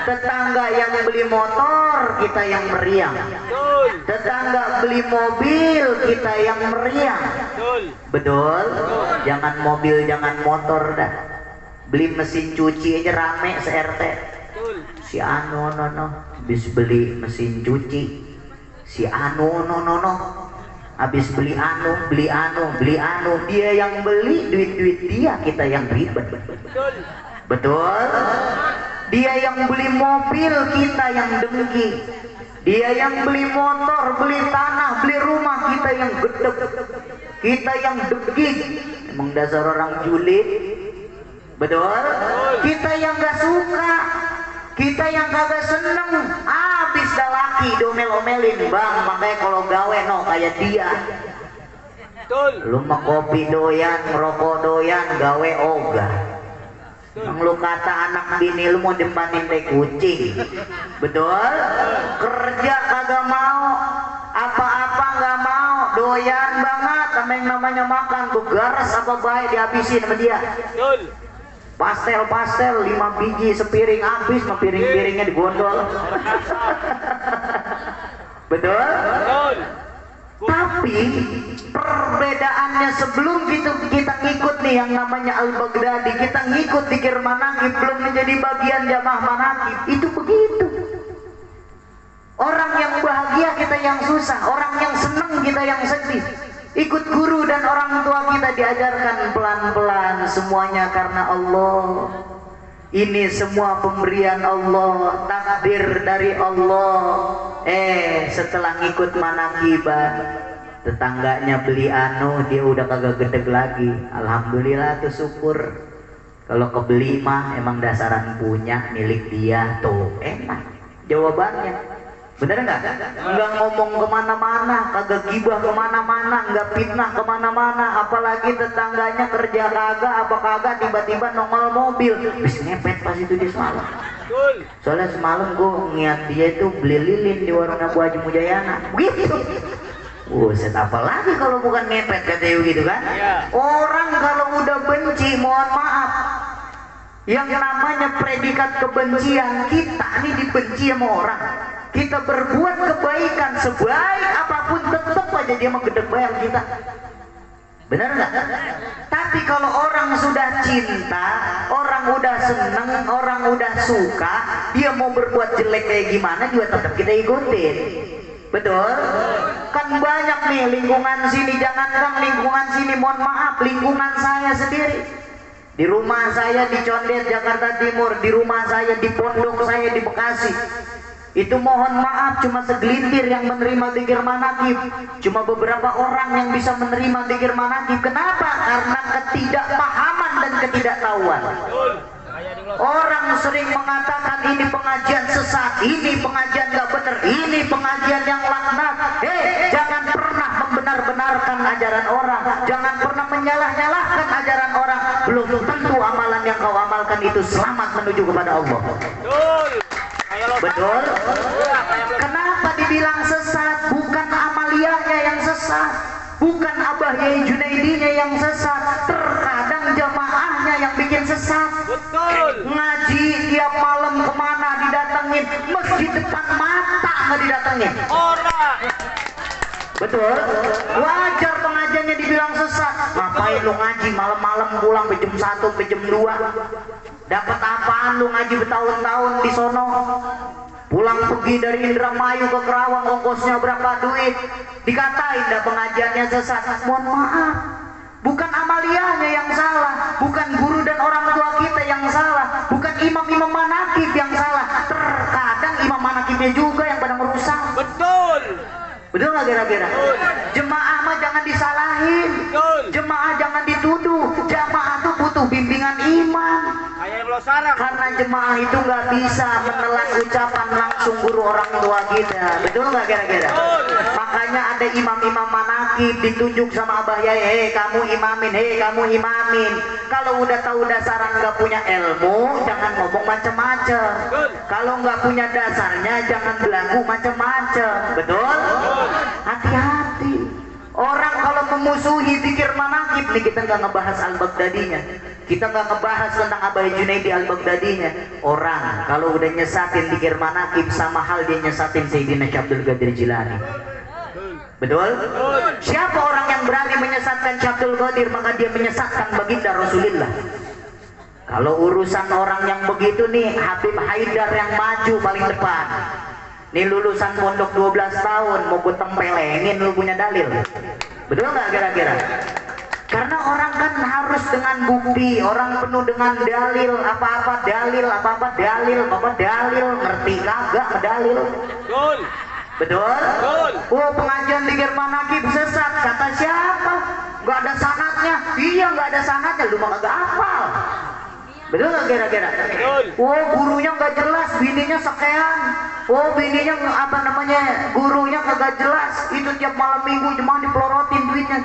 Tetangga yang beli motor, kita yang meriang. Betul. Tetangga beli mobil, kita yang meriang. Betul. Betul? Jangan mobil, jangan motor dah. Beli mesin cuci aja rame se-RT. Betul. Si anu habis beli mesin cuci. Si anu habis beli anu, dia yang beli, duit dia, kita yang ribet. Betul. Betul? Dia yang beli mobil, kita yang dengki. Dia yang beli motor, beli tanah, beli rumah, kita yang gedeg. Kita yang dengki. Emang dasar orang julid. Betul? Kita yang gak suka, kita yang kagak seneng, habis dah laki domel-omelin, bang, makanya kalau gawe no kayak dia. Betul. Lu mah kopi doyan, merokok doyan, gawe ogah. Yang lu kata anak bini lu mau dempanin teh kucing. Betul? Kerja kagak mau, apa-apa nggak mau, doyan banget sama yang namanya makan, tuh garas apa baik dihabisin sama dia. Betul. Pastel 5 biji sepiring habis, sama piring-piringnya digondol. Betul? Betul. Tapi perbedaannya sebelum kita ngikut nih yang namanya Al-Baghdadi, kita ngikut zikir manaqib, belum menjadi bagian jamaah manaqib, itu begitu. Orang yang bahagia kita yang susah, orang yang senang kita yang sedih. Ikut guru dan orang tua kita diajarkan pelan-pelan, semuanya karena Allah. Ini semua pemberian Allah, takdir dari Allah. Setelah ngikut manaqiban, tetangganya beli anu, dia udah kagak gedeg lagi. Alhamdulillah tuh, syukur. Kalau kebeli mah emang dasaran punya, milik dia, tuh enak jawabannya. Bener nggak? Nggak ngomong kemana-mana, kagak gibah kemana-mana, nggak fitnah kemana-mana, apalagi tetangganya kerja kagak, apa kagak, tiba-tiba nongol mobil, bis ngepet pas itu di semalam. Soalnya semalam gue ngeliat dia itu beli lilin di warung Bu Haji Mujayana, begitu. Set apa lagi kalau bukan ngepet, katanya gitu kan? Orang kalau udah benci, mohon maaf, yang namanya predikat kebencian, kita nih dibenci sama orang. Kita berbuat kebaikan sebaik apapun, tetap aja dia menggedek bayar kita. Benar nggak? Tapi kalau orang sudah cinta, orang udah seneng, orang udah suka, dia mau berbuat jelek kayak gimana juga tetap kita ikutin. Betul? Kan banyak nih lingkungan sini, jangankan lingkungan sini, mohon maaf, lingkungan saya sendiri. Di rumah saya di Condet, Jakarta Timur, di rumah saya di pondok saya di Bekasi. Itu mohon maaf cuma segelintir yang menerima zikir manaqib, cuma beberapa orang yang bisa menerima zikir manaqib. Kenapa? Karena ketidakpahaman dan ketidaktahuan. Orang sering mengatakan ini pengajian sesat, ini pengajian gak bener, ini pengajian yang laknat. Jangan pernah membenar-benarkan ajaran orang, jangan pernah menyalah-nyalahkan ajaran orang. Belum tentu amalan yang kau amalkan itu selamat menuju kepada Allah. Betul? Kenapa dibilang sesat? Bukan amaliyahnya yang sesat, bukan Abah Yai Junaidinya yang sesat, terkadang jamaahnya yang bikin sesat. Betul. Ngaji tiap malam kemana didatengin, masjid depan mata nggak didatengin. Orang. Betul? Wajar pengajiannya dibilang sesat. Ngapain lu ngaji malam-malam pulang jam 1 sampai jam 2? Dapat apaan lu ngaji bertahun-tahun di sono? Pulang pergi dari Indramayu ke Kerawang, ongkosnya berapa duit? Dikatain dah pengajiannya sesat. Mohon maaf, bukan amaliyahnya yang salah, bukan guru dan orang tua kita yang salah, bukan imam-imam manaqib yang salah. Terkadang imam manaqibnya juga yang pada merusak. Betul. Betul nggak kira-kira? Jemaah mah jangan disalahin, jemaah jangan dituduh, jemaah tuh butuh bimbingan iman. sarang. Karena jemaah itu nggak bisa menelan ucapan langsung guru orang tua kita, betul nggak kira-kira? Makanya ada imam-imam manakib ditunjuk sama Abah Yai, hei kamu imamin, hei kamu imamin. Kalau udah tahu dasaran nggak punya ilmu, jangan ngomong macem-macem. Kalau nggak punya dasarnya, jangan belagu macem-macem, betul? Hati-hati. Orang kalau memusuhi zikir manakib nih, kita nggak ngebahas Al-Baghdadinya, kita nggak ngebahas tentang Abah Junaidi Al-Baghdadinya. Orang kalau udah nyesatin zikir manakib, sama hal dia nyesatin Sayyidina Syekh Abdul Qadir Jilani. Betul? Siapa orang yang berani menyesatkan Syekh Abdul Qadir, maka dia menyesatkan baginda Rasulullah. Kalau urusan orang yang begitu nih, Habib Haidar yang maju paling depan. Nih lulusan pondok 12 tahun, mau gue tempelengin, lu punya dalil? Betul nggak kira-kira? Karena orang kan harus dengan bukti, orang penuh dengan dalil, apa-apa dalil, apa-apa dalil, apa-apa dalil, ngerti kagak dalil? Betul. Betul? Betul. Oh, pengajian zikir manakib sesat, kata siapa? Gak ada sanadnya. Iya, gak ada sanadnya, lu mah kagak hafal. Betul nggak kira-kira? Betul. Oh, gurunya nggak jelas, bininya sekian. Oh, bininya apa namanya? Gurunya kagak jelas. Itu tiap malam minggu cuma dipelorotin duitnya.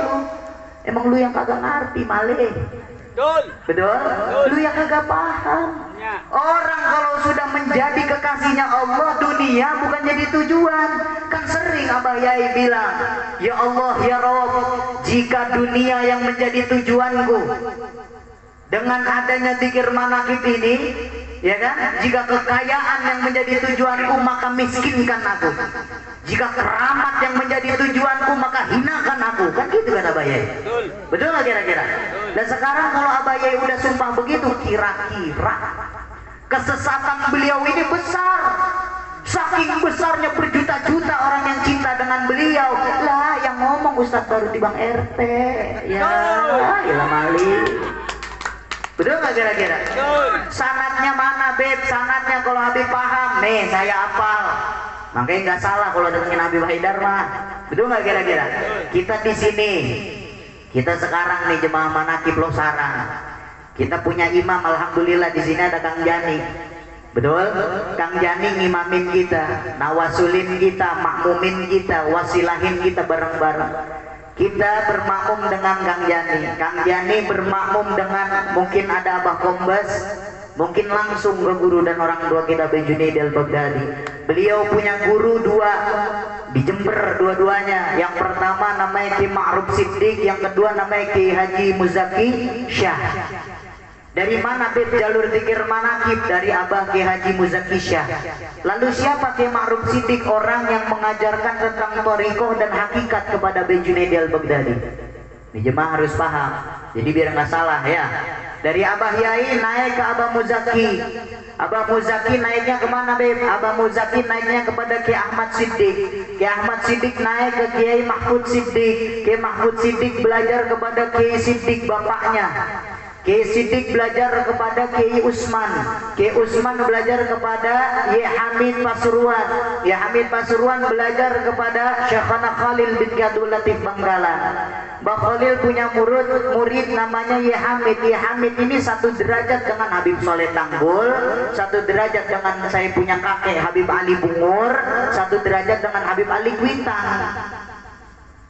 Lu. Emang lu yang kagak ngerti, malih. Betul. Betul? Lu yang kagak paham. Ya. Orang kalau sudah menjadi kekasihnya Allah, dunia bukan jadi tujuan. Kan sering Abah Yai bilang, ya Allah, ya Rabb, jika dunia yang menjadi tujuanku, dengan adanya zikir manakib ini, ya kan? Jika kekayaan yang menjadi tujuanku, maka miskinkan aku. Jika keramat yang menjadi tujuanku, maka hinakan aku. Kan gitu kan Abah Yai? Betul. Betul nggak kira-kira? Dan sekarang kalau Abah Yai udah sumpah begitu, kira-kira kesesatan beliau ini besar. Saking besarnya berjuta-juta orang yang cinta dengan beliau. Lah yang ngomong Ustadz baru di Bang RT. Ya, ilah mali. Betul nggak kira-kira? Sanatnya mana, Beb? Sanatnya kalau Habib paham, nih saya hafal. Makanya nggak salah kalau dengerin Habib Haidar mah. Betul nggak kira-kira? Kita di sini, kita sekarang nih jemaah manakib Losarang. Kita punya imam, alhamdulillah di sini ada Kang Jani. Betul? Kang Jani ngimamin kita, nawasulin kita, makmumin kita, wasilahin kita bareng-bareng. Kita bermakmum dengan Kang Jani. Kang Jani bermakmum dengan mungkin ada Abah Kombas, mungkin langsung ke guru dan orang tua kita Abah Junaidi Al-Baghdadi. Beliau punya guru dua di Jember, dua-duanya. Yang pertama namanya Ki Ma'ruf Siddiq, yang kedua namanya Ki Haji Muzaki Syah. Dari mana Beb jalur zikir manakib? Dari Abah Ki Haji Muzaki Syah. Lalu siapa Ki Ma'ruf Siddiq? Orang yang mengajarkan tentang thariqah dan hakikat kepada Abah Junaidi Al-Baghdadi. Ini jemaah harus paham. Jadi biar nggak salah ya. Dari Abah Yai naik ke Abah Muzaki. Abah Muzaki naiknya kemana Beb? Abah Muzaki naiknya kepada Ki Ahmad Siddiq. Ki Ahmad Siddiq naik ke Kiai Mahfud Siddiq. Kiai Mahfud Siddiq belajar kepada Kiai Siddiq bapaknya. Kiai Siddiq belajar kepada Kiai Usman. Kiai Usman belajar kepada Ye Hamid Pasuruan. Ye Hamid Pasuruan belajar kepada Syekhana Khalil bin Abdul Latif Bangkalan. Mbak Khalil punya murid namanya Ye Hamid. Ye Hamid ini satu derajat dengan Habib Soleh Tanggul, satu derajat dengan saya punya kakek Habib Ali Bungur, satu derajat dengan Habib Ali Kuitang.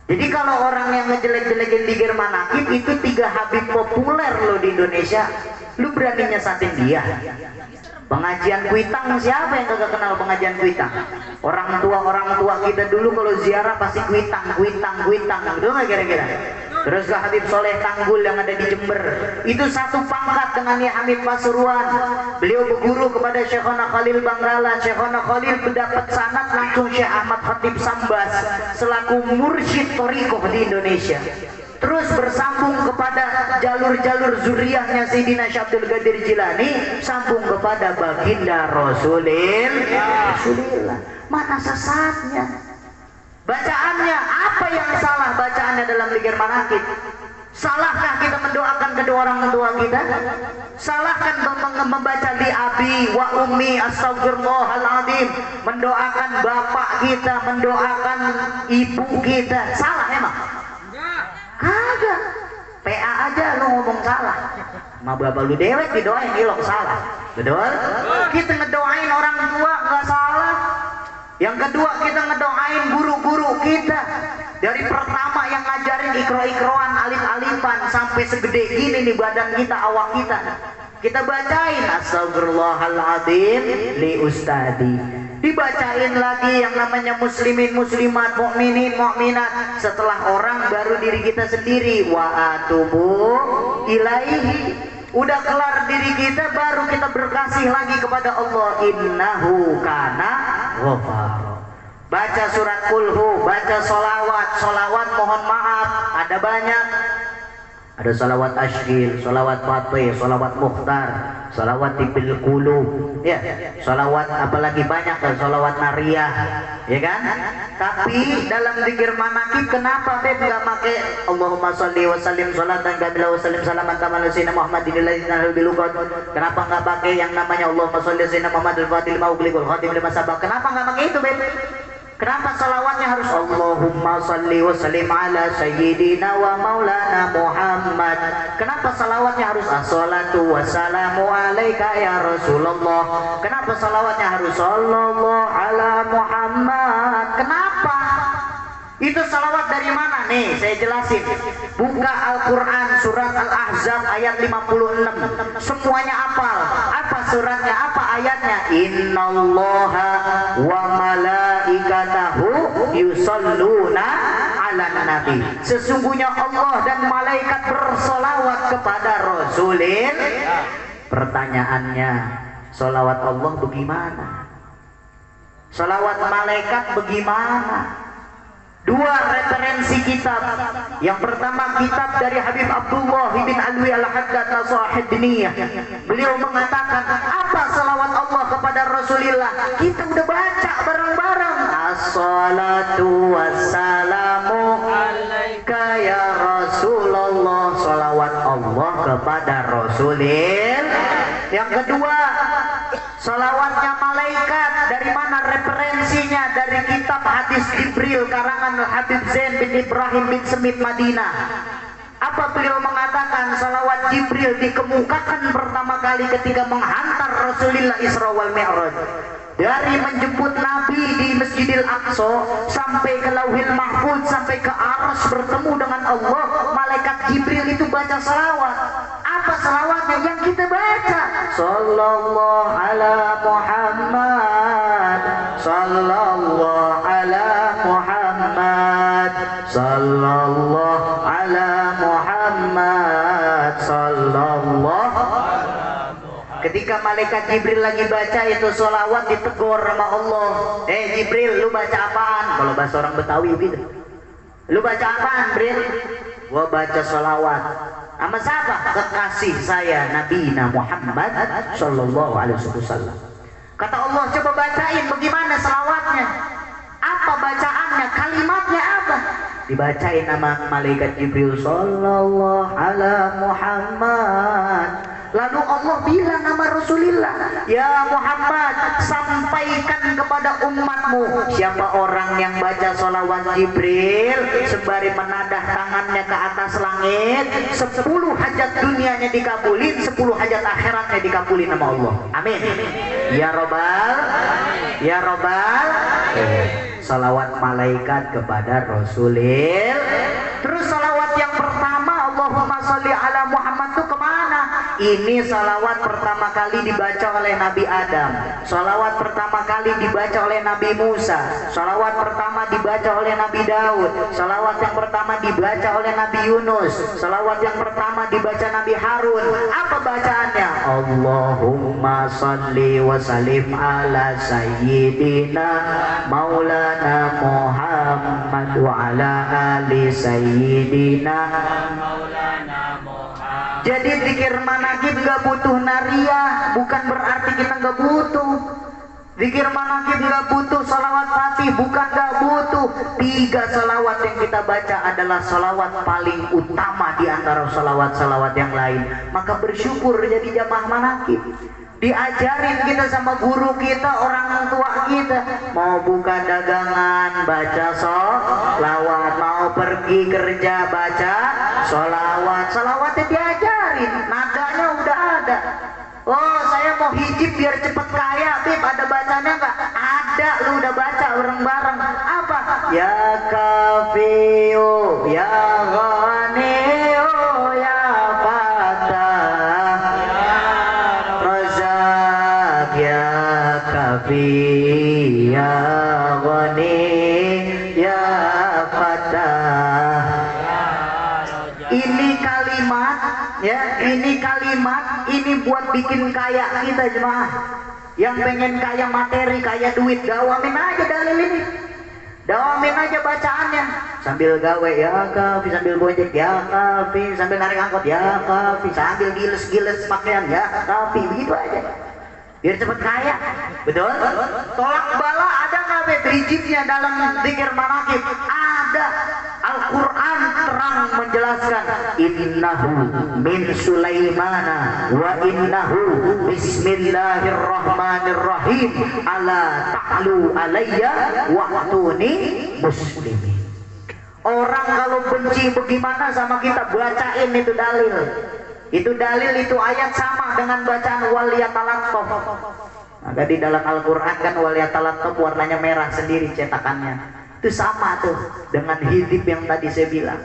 Jadi kalau orang yang ngejelek-jelekin zikir manakib itu 3 Habib populer loh di Indonesia, lu berani nyesatin dia? Pengajian Kuitang, siapa yang kagak kenal pengajian Kuitang? Orang tua kita dulu kalau ziarah pasti Kuitang, betul nggak kira-kira? Terus ke Habib Soleh Tanggul yang ada di Jember, itu satu pangkat dengan Ye Hamid Pasuruan. Beliau berguru kepada Syekhona Khalil Bangkalan. Syekhona Khalil mendapat sanad langsung Syekh Ahmad Khatib Sambas selaku mursyid thariqah di Indonesia. Terus bersambung kepada jalur-jalur zuriyahnya Sayyidina Syekh Abdul Qadir Jilani, sambung kepada baginda Rasulullah. Mana sesatnya? Bacaannya, apa yang salah bacaannya dalam zikir manakib? Salahkah kita mendoakan kedua orang tua kita? Salahkan membaca li abi wa ummi astagfirullahaladzim, mendoakan bapak kita, mendoakan ibu kita? Salah emang? Kagak. PA aja lu ngomong salah. Ma bapak lu dewek didoain ilok salah. Betul? Kita ngedoain orang tua nggak salah. Yang kedua kita ngedoain guru-guru kita. Dari pertama yang ngajarin ikro-ikroan, alif-alifan sampai segede gini nih badan kita, awak kita. Kita bacain astagfirullahaladzim li ustadi. Dibacain lagi yang namanya muslimin muslimat, mukminin mukminat. Setelah orang baru diri kita sendiri. Wa atubu ilaihi. Udah kelar diri kita baru kita berkasih lagi kepada Allah. Innahu kana ghafar. Baca surat kulhu, baca solawat. Solawat mohon maaf ada banyak. Ada salawat ashkil, salawat fatih, salawat mukhtar, salawat tibil qulub, ya, salawat apalagi banyak, salawat nariyah, ya kan? Tapi dalam zikir manakib kenapa Beb nggak pakai Allahumma sholli wa sallim sholatan kamila wa sallim salaman kama sayyidina Muhammadin alladzi bilugat? Kenapa nggak pakai yang namanya Allahumma sholli sayyidina Muhammad al-fatih lima ughliqul khatim lima sabaq? Kenapa nggak pakai itu Beb? Kenapa salawatnya harus Allahumma salli wa sallim ala sayyidina wa maulana Muhammad? Kenapa salawatnya harus assalatu wassalamu alaika ya Rasulullah? Kenapa salawatnya harus sallallahu ala Muhammad? Kenapa? Itu salawat dari mana? Nih saya jelasin. Buka Al-Quran surat Al-Ahzab ayat 56. Semuanya apal. Apa suratnya? Apa ayatnya? Innallaha wa malaikatahu yusalluna ala nabi. Sesungguhnya Allah dan malaikat bersolawat kepada Rasulin. Pertanyaannya, solawat Allah bagaimana? Solawat malaikat bagaimana? Dua referensi kitab. Yang pertama kitab dari Habib Abdullah bin Alwi al-Haddad As-Sahibniyah. Beliau mengatakan apa salawat Allah kepada Rasulullah. Kita udah baca bareng-bareng. Assalatu wassalamu alaika ya Rasulullah. Salawat Allah kepada Rasulullah. Yang kedua salawatnya malaikat. Dari mana referensinya? Dari kitab hadis Jibril karangan Habib Zain bin Ibrahim bin Semit Madinah. Apa beliau mengatakan? Salawat Jibril dikemukakan pertama kali ketika menghantar Rasulullah Isra wal Mi'raj. Dari menjemput Nabi di Masjidil Aqsa sampai ke Lauhil Mahfuz, sampai ke Arsy bertemu dengan Allah, malaikat Jibril itu baca salawat. Apa salawatnya yang kita baca? Sallallahu ala Muhammad, sallallahu ala Muhammad, sallallahu ala Muhammad, sallallahu. Ketika malaikat Jibril lagi baca itu sholawat, ditegur sama Allah. Jibril, lu baca apaan? Kalau bahasa orang Betawi gitu. Lu baca apaan, Jibril? Gua baca sholawat. Sama siapa? Kekasih saya Nabi Muhammad sallallahu alaihi wasallam. Kata Allah, coba bacain bagaimana sholawatnya. Apa bacaannya? Kalimatnya apa? Dibacain nama malaikat Jibril, sallallahu ala Muhammad. Lalu Allah bilang nama Rasulullah, ya Muhammad, sampaikan kepada umatmu siapa orang yang baca sholawat Jibril sembari menadah tangannya ke atas langit, 10 hajat dunianya dikabulin, 10 hajat akhiratnya dikabulin sama Allah. Amin. Ya Robbal, ya Robbal. Salawat malaikat kepada Rasulullah. Terus salawat yang pertama, Allahumma sholli ala Muhammad, itu kemana? Ini salawat pertama kali dibaca oleh Nabi Adam. Salawat pertama kali dibaca oleh Nabi Musa. Salawat pertama dibaca oleh Nabi Daud. Salawat yang pertama dibaca oleh Nabi Yunus. Salawat yang pertama dibaca Nabi Harun. Apa bacaannya? Allahumma sholli wa sallim ala sayyidina maulana Muhammad wa ala ali sayyidina maulana Muhammad. Jadi zikir manakib gak butuh nariyah, bukan berarti kita gak butuh. Zikir manakib gak butuh salawat fatih, bukan gak butuh. 3 salawat yang kita baca adalah salawat paling utama di antara salawat-salawat yang lain. Maka bersyukur jadi jamaah manakib. Diajarin kita sama guru kita, orang tua kita. Mau buka dagangan baca sholawat, mau pergi kerja baca sholawat. Sholawatnya diajarin, nadanya ada. Oh, saya mau hijib biar cepet kaya, Bib, ada bacanya nggak? Ada, lu udah baca bareng-bareng. Apa? Ya kafiu, ya ghaniu, ya fatah, razak, ya kafi, ya ghani, ya fatah. Ini kalimat, ya, ini buat bikin kaya kita jemaah. Yang pengen kaya materi, kaya duit, dawamin aja dalil ini. Dawamin aja bacaannya. Sambil gawe ya kafi, sambil gojek ya kafi, sambil narik angkot ya kafi, sambil giles-giles pakaian ya kafi, begitu aja. Biar cepet kaya. Betul? Tolak bala ada nggak hijibnya dalam zikir manaqib? Ada. Al-Quran terang menjelaskan innahu min Sulaimana wa innahu bismillahirrahmanirrahim ala ta'lu alayya wa'tuni muslimin. Orang kalau benci bagaimana sama kita, bacain itu dalil. Itu dalil, itu ayat sama dengan bacaan waliyatalattaf. Maka di dalam Al-Quran kan waliyatalattaf warnanya merah sendiri cetakannya. Itu sama tuh dengan hizib yang tadi saya bilang.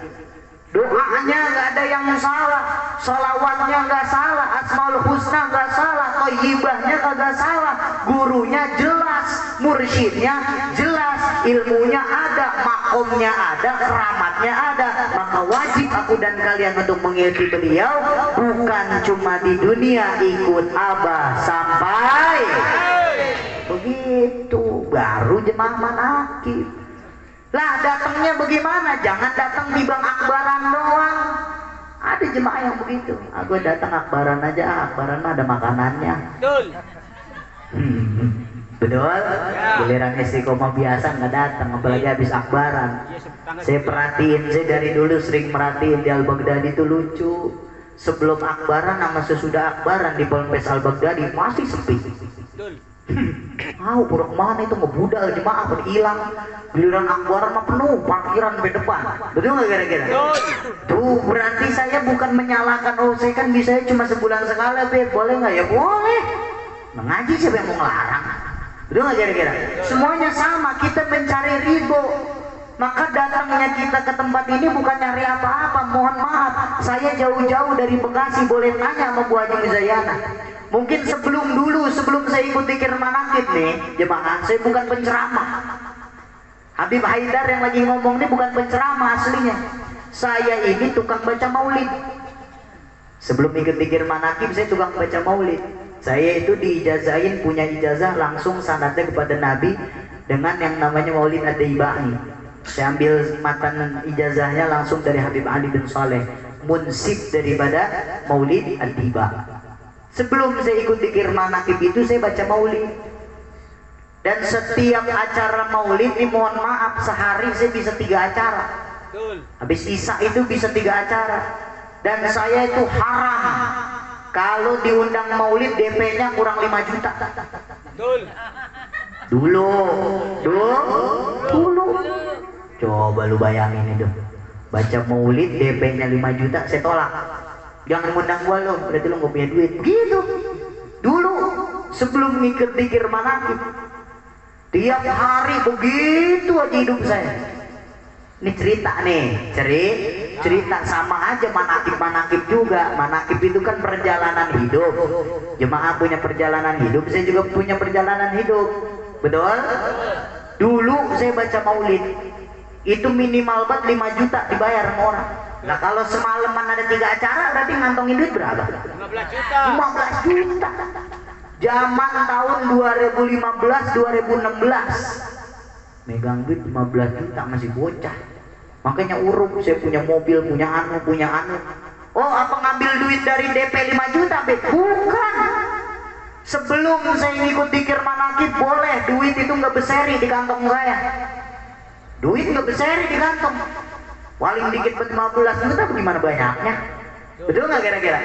Doanya nggak ada yang salah, sholawatnya nggak salah, asmaul husna nggak salah, thayyibahnya nggak salah, gurunya jelas, mursyidnya jelas, ilmunya ada, makomnya ada, keramatnya ada. Maka wajib aku dan kalian untuk mengikuti beliau, bukan cuma di dunia, ikut abah sampai begitu baru jemaah manaqib. Lah datangnya bagaimana? Jangan datang di bang akbaran doang. Ada jemaah yang begitu. Aku datang akbaran aja, akbaran mah ada makanannya. Betul. Betul. Giliran istiqomah biasa nggak datang, apalagi habis akbaran. Saya perhatiin, saya dari dulu sering merhatiin di Al-Baghdadi itu lucu. Sebelum akbaran sama sesudah akbaran di Ponpes Al-Baghdadi masih sepi. Betul. Tahu udah kemana itu ngebudal jemaah pada hilang. Giliran akbaran mah penuh parkiran di depan. Betul nggak kira-kira? Tuh berarti saya bukan menyalahkan. Oh saya kan bisa cuma sebulan sekali, Beb. Boleh nggak? Ya boleh. Mengaji siapa yang mau ngelarang? Betul nggak kira-kira? Semuanya sama. Kita mencari ridho. Maka datangnya kita ke tempat ini bukan nyari apa-apa. Mohon maaf, saya jauh-jauh dari Bekasi. Boleh tanya sama Bu Haji Muzayana. Mungkin sebelum saya ikut zikir manaqib nih jemaah, saya bukan penceramah. Habib Haidar yang lagi ngomong ini bukan penceramah aslinya. Saya ini tukang baca maulid. Sebelum ikut zikir manaqib saya tukang baca maulid. Saya itu diijazahin, punya ijazah langsung sanadnya kepada Nabi dengan yang namanya maulid ad-Daibai. Saya ambil matan ijazahnya langsung dari Habib Ali bin Saleh, munsib daripada maulid ad-Daibai. Sebelum saya ikut zikir manaqib itu saya baca maulid. Dan setiap acara maulid ini mohon maaf sehari saya bisa 3 acara. Habis Isya itu bisa 3 acara. Dan saya itu haram kalau diundang maulid DP-nya kurang 5 juta. Dulu. Coba lu bayangin itu. Baca maulid DP-nya 5 juta saya tolak. Jangan ngundang gua lo, berarti lo gak punya duit. Begitu. Dulu sebelum ngikut zikir manaqib, tiap hari begitu aja hidup saya. Ini cerita nih, cerita sama aja manaqib juga. Manaqib itu kan perjalanan hidup. Jemaah punya perjalanan hidup, saya juga punya perjalanan hidup. Betul? Dulu saya baca maulid, itu minimal banget 5 juta dibayar sama orang. Nah kalau semalaman ada 3 acara berarti ngantongin duit berapa? 15 juta. 15 juta. Zaman tahun 2015-2016 megang duit 15 juta masih bocah. Makanya urung saya punya mobil, punya anu. Oh apa ngambil duit dari DP 5 juta? Bukan. Sebelum saya ngikut zikir manaqib boleh duit itu nggak berseri di kantong saya. Duit nggak berseri di kantong. Paling dikit 15 juta gimana banyaknya? Betul nggak kira-kira?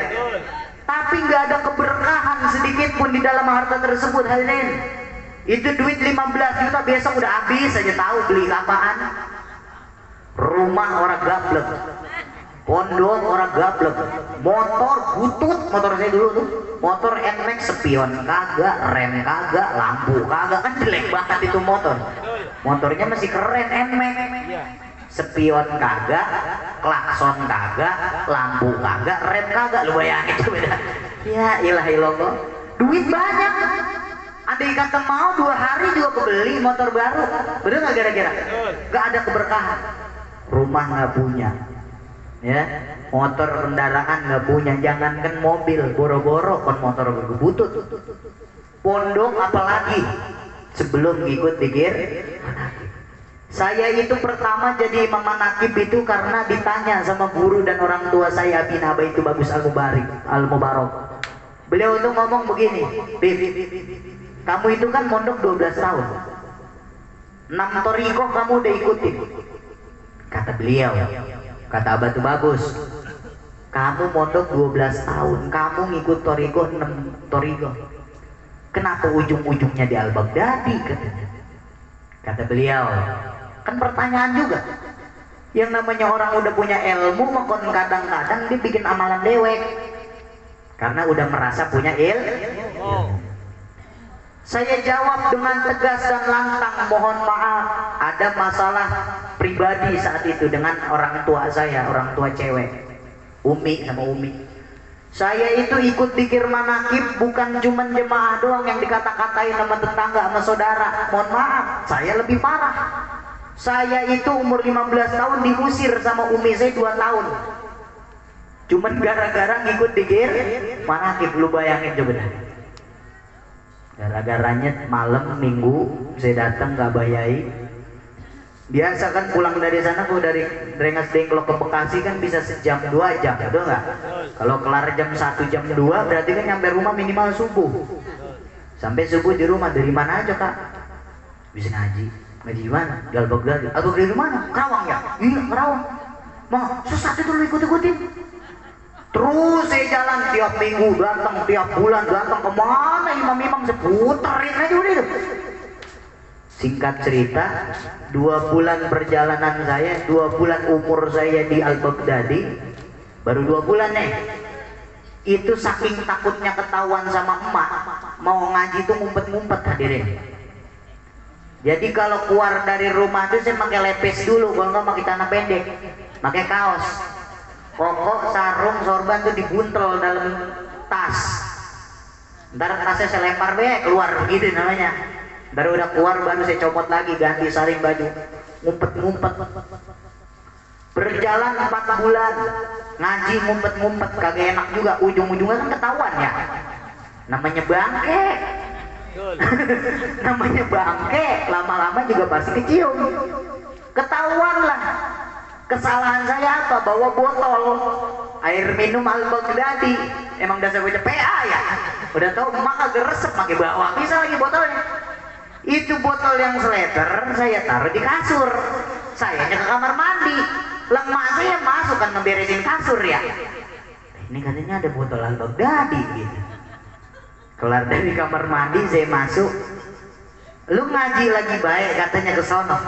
Tapi nggak ada keberkahan sedikit pun di dalam harta tersebut hadirin. Itu duit 15 juta besok udah habis aja, tahu beli apaan? Rumah orang gablek. pondok orang gablek, motor butut, motor saya dulu tuh, motor NMAX spion kagak, rem kagak, lampu kagak, kan jelek banget itu motor. Motornya masih keren NMAX, spion kagak, klakson kagak, lampu kagak, rem kagak, lu bayangin itu beda. Ya ilah ilallah, duit banyak. Andai kata mau 2 hari juga kebeli motor baru, bener nggak kira-kira? Nggak ada keberkahan, rumah nggak punya. Ya, motor kendaraan nggak punya, jangankan mobil, boro-boro kon motor butut. Pondok apalagi sebelum ikut pikir. Saya itu pertama jadi imam manakib itu karena ditanya sama guru dan orang tua saya, Bin Aba itu Bagus Al-Mubarak. Beliau itu ngomong begini, kamu itu kan mondok 12 tahun, 6 torikoh kamu udah ikutin. Kata beliau, kata Abah itu Bagus, kamu mondok 12 tahun, kamu ngikut toriko 6 toriko, kenapa ujung-ujungnya di Al-Baghdadi? Kata beliau, kan pertanyaan juga. Yang namanya orang udah punya ilmu, makon kadang-kadang dia bikin amalan dewek karena udah merasa punya ilmu. Saya jawab dengan tegas dan lantang, mohon maaf, ada masalah pribadi saat itu dengan orang tua saya, orang tua cewek, Umi sama Umi. Saya itu ikut pikir manakib bukan cuma jemaah doang yang dikata-katain sama tetangga sama saudara. Mohon maaf, saya lebih parah. Saya itu umur 15 tahun diusir sama Umi saya 2 tahun. Cuman gara-gara ngikut pikir manakib, lu bayangin coba dah. Gara-garanya malam minggu saya datang nggak bayai. Biasa kan pulang dari sana, gua dari Rengas Dengklok ke Bekasi kan bisa sejam 2 jam, betul nggak? Kalau kelar jam 1 jam 2 berarti kan nyampe rumah minimal subuh. Sampai subuh di rumah, dari mana aja kak? Bisa ngaji. Ngaji di mana? Di Al-Baghdadi. Al-Baghdadi di mana? Kerawang ya? Iya Kerawang. Mah sesat itu lu ikut-ikutin. Terus saya jalan tiap minggu datang, tiap bulan datang, kemana imam-imam seputarin aja udah itu. Singkat cerita, 2 bulan perjalanan saya, 2 bulan umur saya di Al-Baghdadi, baru 2 bulan nih. Itu saking takutnya ketahuan sama emak, mau ngaji tuh ngumpet-ngumpet hadirin. Jadi kalau keluar dari rumah tuh saya pakai lepes dulu, kalau nggak pakai celana pendek, pakai kaos. Pokok, sarung, sorban tuh dibuntel dalam tas. Ntar tasnya saya lempar keluar gitu namanya. Baru udah keluar baru saya copot lagi, ganti saling baju, ngumpet-ngumpet. Berjalan 4 bulan ngaji ngumpet-ngumpet, kagak enak juga, ujung-ujungnya kan ketahuan ya. Namanya bangke. Namanya bangke, lama-lama juga pasti kecium. Ketahuan lah. Kesalahan saya apa? Bawa botol air minum Al-Baghdadi. Emang dasar bocah PA ya. Udah tahu emak agak resep pakai bawa bisa lagi botolnya. Itu botol yang seleter saya taruh di kasur. Sayanya ke kamar mandi. Lemak saya masuk kan ngeberesin kasur ya. Ini katanya ada botol Al-Baghdadi gitu. Kelar dari kamar mandi saya masuk. Lu ngaji lagi baik katanya ke sono.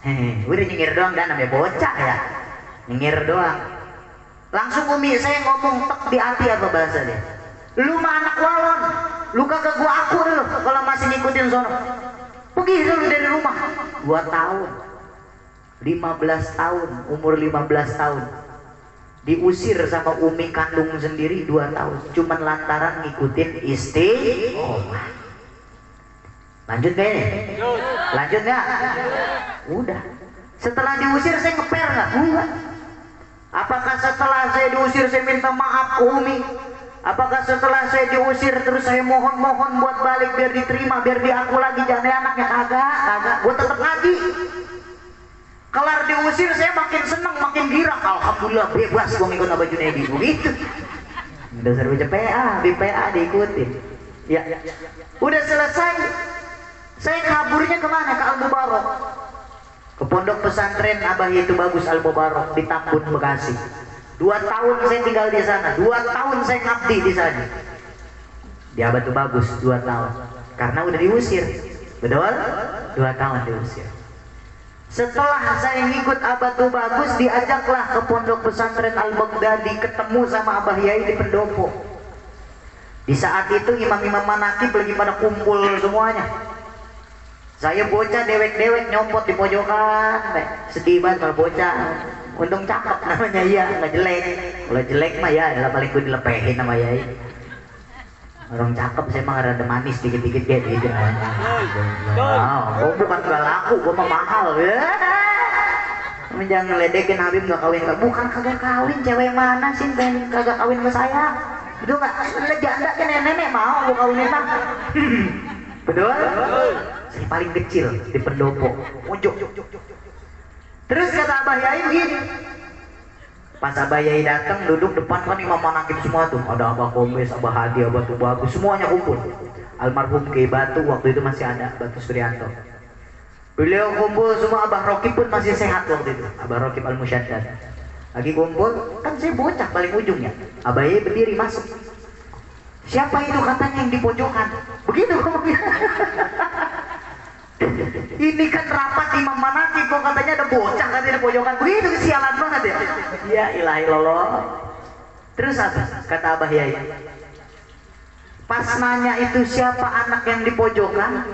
Hehe, udah nyengir doang dan namanya bocah ya. Nyengir doang. Langsung Umi saya ngomong tek di hati apa bahasa dia. Lu mah anak walon, lu kagak gua akur lu kalau masih ngikutin sono. Pergi dulu dari rumah. 2 tahun. 15 tahun, umur 15 tahun. Diusir sama Umi kandung sendiri 2 tahun. Cuman lantaran ngikutin istiqomah. Lanjut gak ini? Lanjut gak? Udah. Setelah diusir saya ngeper gak? Enggak. Apakah setelah saya diusir saya minta maaf ke Umi? Apakah setelah saya diusir terus saya mohon-mohon buat balik biar diterima, biar diaku lagi jadi anaknya? Kagak. Gue tetap ngaji. Kelar diusir saya makin seneng, makin girang. Alhamdulillah bebas gue ngikut Abah Junaidi. Begitu. Dasar baca PA, di PA diikutin. Ya. Udah selesai. Saya kaburnya kemana? Ke Al-Mubarak. Ke pondok pesantren Abah itu Bagus Al-Mubarak di Tambun, Bekasi. 2 tahun saya tinggal di sana. 2 tahun saya ngabdi di sana. Di Abah itu Bagus 2 tahun. Karena udah diusir. Betul? 2 tahun diusir. Setelah saya ngikut Abah tuh bagus, diajaklah ke pondok pesantren Al-Baghdadi, ketemu sama Abah Yai di pendopo. Di saat itu imam-imam manakib lagi pada kumpul semuanya. Saya bocah dewek-dewek nyopot di pojokan, sedih banget kalau bocah. Untung cakep namanya, iya, nggak jelek. Kalau jelek mah ya, adalah paling gue dilepehin sama Yai. Orang cakep saya mah rada manis dikit-dikit kayak gitu. Oh, bukan gak laku, gue mah mahal. Jangan ngeledekin Habib gak kawin. Bukan kagak kawin, cewek mana sih pengen kagak kawin sama saya? Betul gak? Janda kan nenek mau gue kawinin mah. Betul? Saya paling kecil di pendopo, pojok. Terus kata Abah Yai begini. Pas Abah Yai datang duduk depan kan imam manakib semua tuh. Ada Abah Kombes, Abah Hadi, Abah Tubagus, semuanya kumpul. Almarhum Kiai Batu waktu itu masih ada, Batu Suryanto. Beliau kumpul semua, Abah Rokib pun masih sehat waktu itu. Abah Rokib Al-Musyaddad. Lagi kumpul, kan saya bocah paling ujungnya. Abah Yai berdiri masuk. Siapa itu katanya yang di pojokan? Begitu ngomongnya. Ini kan rapat imam manakib kok katanya ada bocah katanya di pojokan. Begitu kesialan banget ya. Ya ilahi lolo. Terus apa? Kata Abah Yai. Pas nanya itu siapa anak yang di pojokan,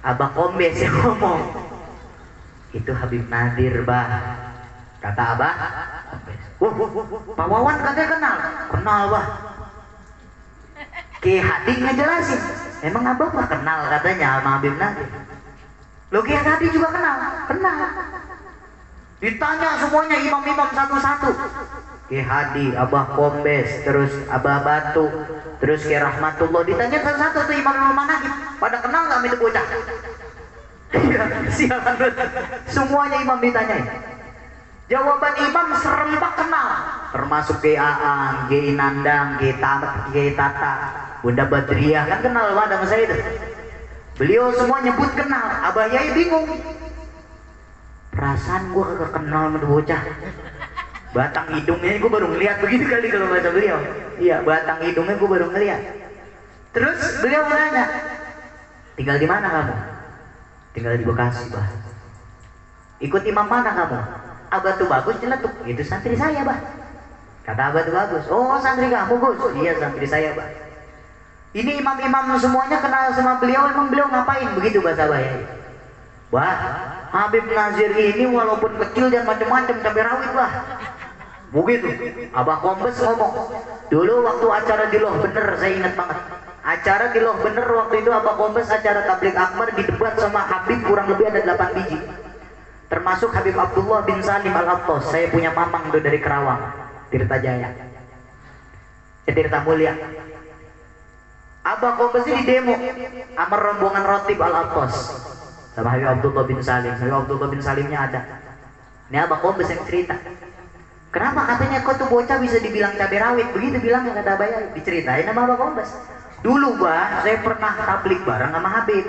Abah Kombes yang ngomong. Itu Habib Nadir, Bah. Kata Abah. Pak Wawan katanya kenal. Kenal, Bah. Ki Hadi ngejelasin. Emang Abah gak kenal katanya sama Habib Nadir. Loh, Ki Hadi juga kenal? Kenal. Ditanya semuanya imam-imam satu-satu. Ki Hadi, Abah Kombes, terus Abah Batu, terus Ki Rahmatullah. Ditanya satu-satu tuh imam-imam manakib. Pada kenal gak itu bocah? Sialan. Semuanya imam ditanyain. Jawaban imam serempak kenal. Termasuk Ki Aang, Ki Nandang, Ki Tata, Bunda Badriah, kan kenal banget sama saya itu. Beliau semua nyebut kenal. Abah Yai bingung. Perasaan gua kagak kenal sama bocah. Batang hidungnya gua baru ngeliat begitu kali kalau bahasa beliau. Iya, batang hidungnya gua baru ngeliat. Terus beliau nanya, tinggal di mana kamu? Tinggal di Bekasi, Bah. Ikut imam mana kamu? Abah tuh bagus nyeletuk. Itu santri saya, Bah. Kata Abah tuh bagus. Oh, santri kamu, Gus? Iya, santri saya, Bah. Ini imam-imam semuanya kenal sama beliau, emang beliau ngapain? Begitu bahasa Abah Yai. Wah, Habib Nazir ini walaupun kecil dan macam-macam cabai rawit, Bah. Begitu. Abah Kombes ngomong. Dulu waktu acara di Loh Bener, saya ingat banget. Acara di Loh Bener waktu itu Abah Kombes acara tabligh akbar didebat sama Habib kurang lebih ada 8 biji. Termasuk Habib Abdullah bin Salim Al-Attas. Saya punya mamang itu dari Kerawang, Tirta Jaya. Tirta Mulia. Abah Kombes ini demo sama rombongan Rotib Al-Attas sama Habib Abdullah bin Salim. Habib Abdullah bin Salimnya ada. Ini Abah Kombes yang cerita. Kenapa katanya kau tuh bocah bisa dibilang cabai rawit? Begitu bilangnya kata Abah Yai. Diceritain sama Abah Kombes. Dulu, Bah, saya pernah tablik bareng sama Habib.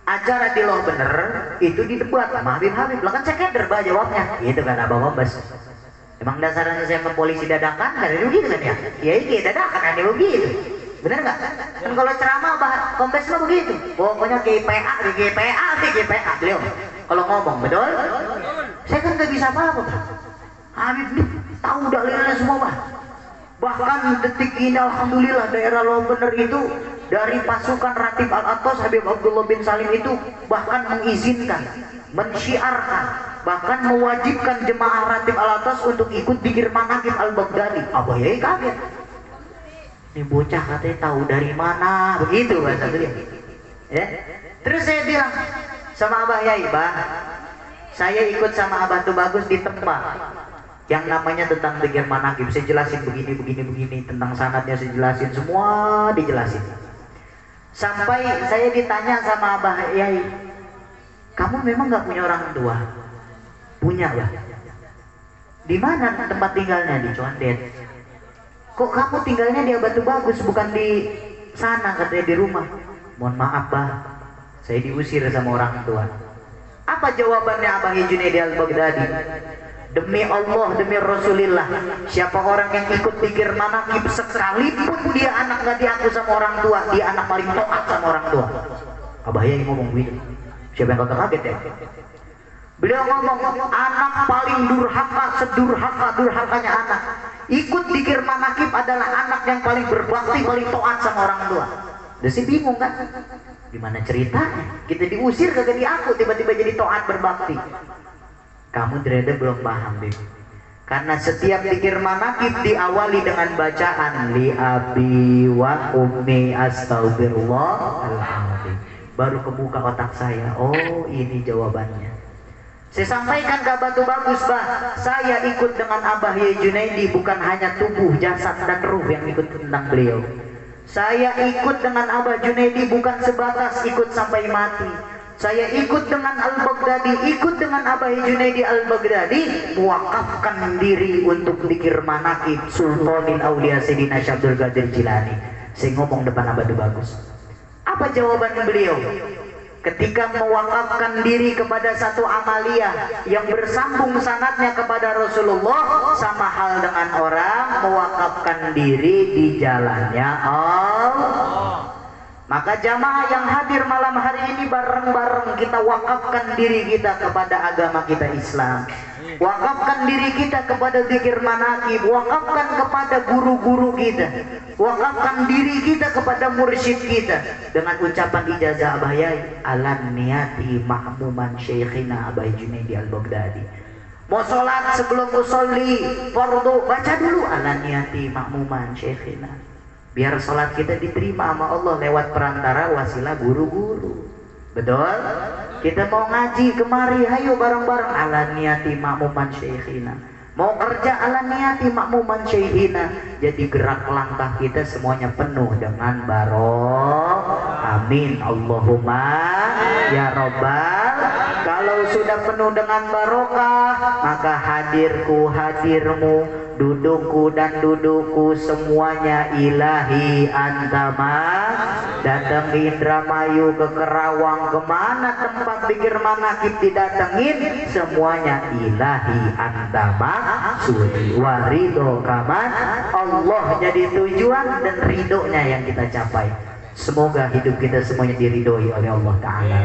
Acara di Loh Bener itu didebat sama Habib. Lah kan saya keder, Bah, jawabnya. Gitu kan Abah Kombes. Emang dasarnya saya sama polisi dadakan? Kan itu begitu kan ya? Ya iya dadakan kan dia begitu. Bener nggak? Kan kalau ceramah Bah Kombes mah begitu. Pokoknya GPA beliau. Kalau ngomong betul, saya kan nggak bisa apa-apa, Bah. Habib nih tahu dalilnya semua, Bah. Bahkan detik ini alhamdulillah daerah Loh Bener itu dari pasukan Ratib Al-Attas Habib Abdullah bin Salim itu bahkan mengizinkan, mensyiarkan, bahkan mewajibkan jemaah Ratib Al-Attas untuk ikut zikir manaqib Al-Baghdadi. Abah Yai kaget. Ini bocah katanya tahu dari mana, begitu bahasa beliau. Ya. Terus saya bilang sama Abah Yai, Bah, saya ikut sama Abah tuh bagus di tempat yang namanya tentang zikir manaqib. Saya jelasin begini, tentang sanadnya saya jelasin, semua dijelasin. Sampai saya ditanya sama Abah Yai, kamu memang nggak punya orang tua? Punya, Bah. Di mana tempat tinggalnya? Di Condet. Kok kamu tinggalnya di Batu Bagus bukan di sana, katanya di rumah? Mohon maaf, Bah, saya diusir sama orang tua. Apa jawabannya Abah Junaidi Al-Baghdadi? Demi Allah, demi Rasulullah, siapa orang yang ikut zikir manaqib sekalipun dia anak nggak diaku sama orang tua, dia anak paling taat sama orang tua. Abah Yai ngomong begitu. Siapa yang kagak kaget ya? Beliau ngomong, anak paling durhaka, sedurhaka-durhakanya anak. Ikut dikir manakib adalah anak yang paling berbakti, paling taat sama orang tua. Udah sih bingung kan? Gimana ceritanya? Kita diusir kagak diaku, tiba-tiba jadi taat berbakti. Kamu ternyata belum paham, Bib. Karena setiap dikir manakib diawali dengan bacaan li abi wa ummi astaghfirullahaladzim. Baru kebuka otak saya, oh ini jawabannya. Saya sampaikan ke Batu Bagus, bah, saya ikut dengan Abah Yai Junaidi bukan hanya tubuh, jasad dan ruh yang ikut tentang beliau. Saya ikut dengan Abah Junaidi bukan sebatas ikut sampai mati. Saya ikut dengan Al-Baghdadi, ikut dengan Abah Yai Junaidi Al-Baghdadi, mewakafkan diri untuk dzikir manaqib Sultanil Aulia Sayyidina Syekh Abdul Qadir Jilani. Saya ngomong depan Batu Bagus. Apa jawaban beliau? Ketika mewakafkan diri kepada satu amaliyah yang bersambung sanadnya kepada Rasulullah, sama hal dengan orang mewakafkan diri di jalannya Allah. Maka jamaah yang hadir malam hari ini bareng-bareng kita wakafkan diri kita kepada agama kita Islam. Wakafkan diri kita kepada dzikir manaqib, wakafkan kepada guru-guru kita, wakafkan diri kita kepada mursyid kita dengan ucapan ijazah Abah Yai, alan niyati mahmuman syekhina Abah Junaidi Al-Baghdadi. Mau sholat sebelum usolli fardu, baca dulu alan niyati mahmuman syekhina, biar sholat kita diterima sama Allah lewat perantara wasilah guru-guru. Betul? Kita mau ngaji kemari, ayo bareng-bareng ala niyati makmuman syekhina. Mau kerja ala niyati makmuman syekhina. Jadi gerak langkah kita semuanya penuh dengan barokah. Amin. Allahumma ya Rabbal. Kalau sudah penuh dengan barokah, maka hadirku hadirmu, dudukku dan dudukku semuanya ilahi antama. Datang di Indramayu ke Kerawang, kemana tempat dzikir manaqib didatengin, semuanya ilahi antama suri warido kaman. Allah jadi tujuan dan ridhonya yang kita capai. Semoga hidup kita semuanya diridhoi oleh Allah Ta'ala.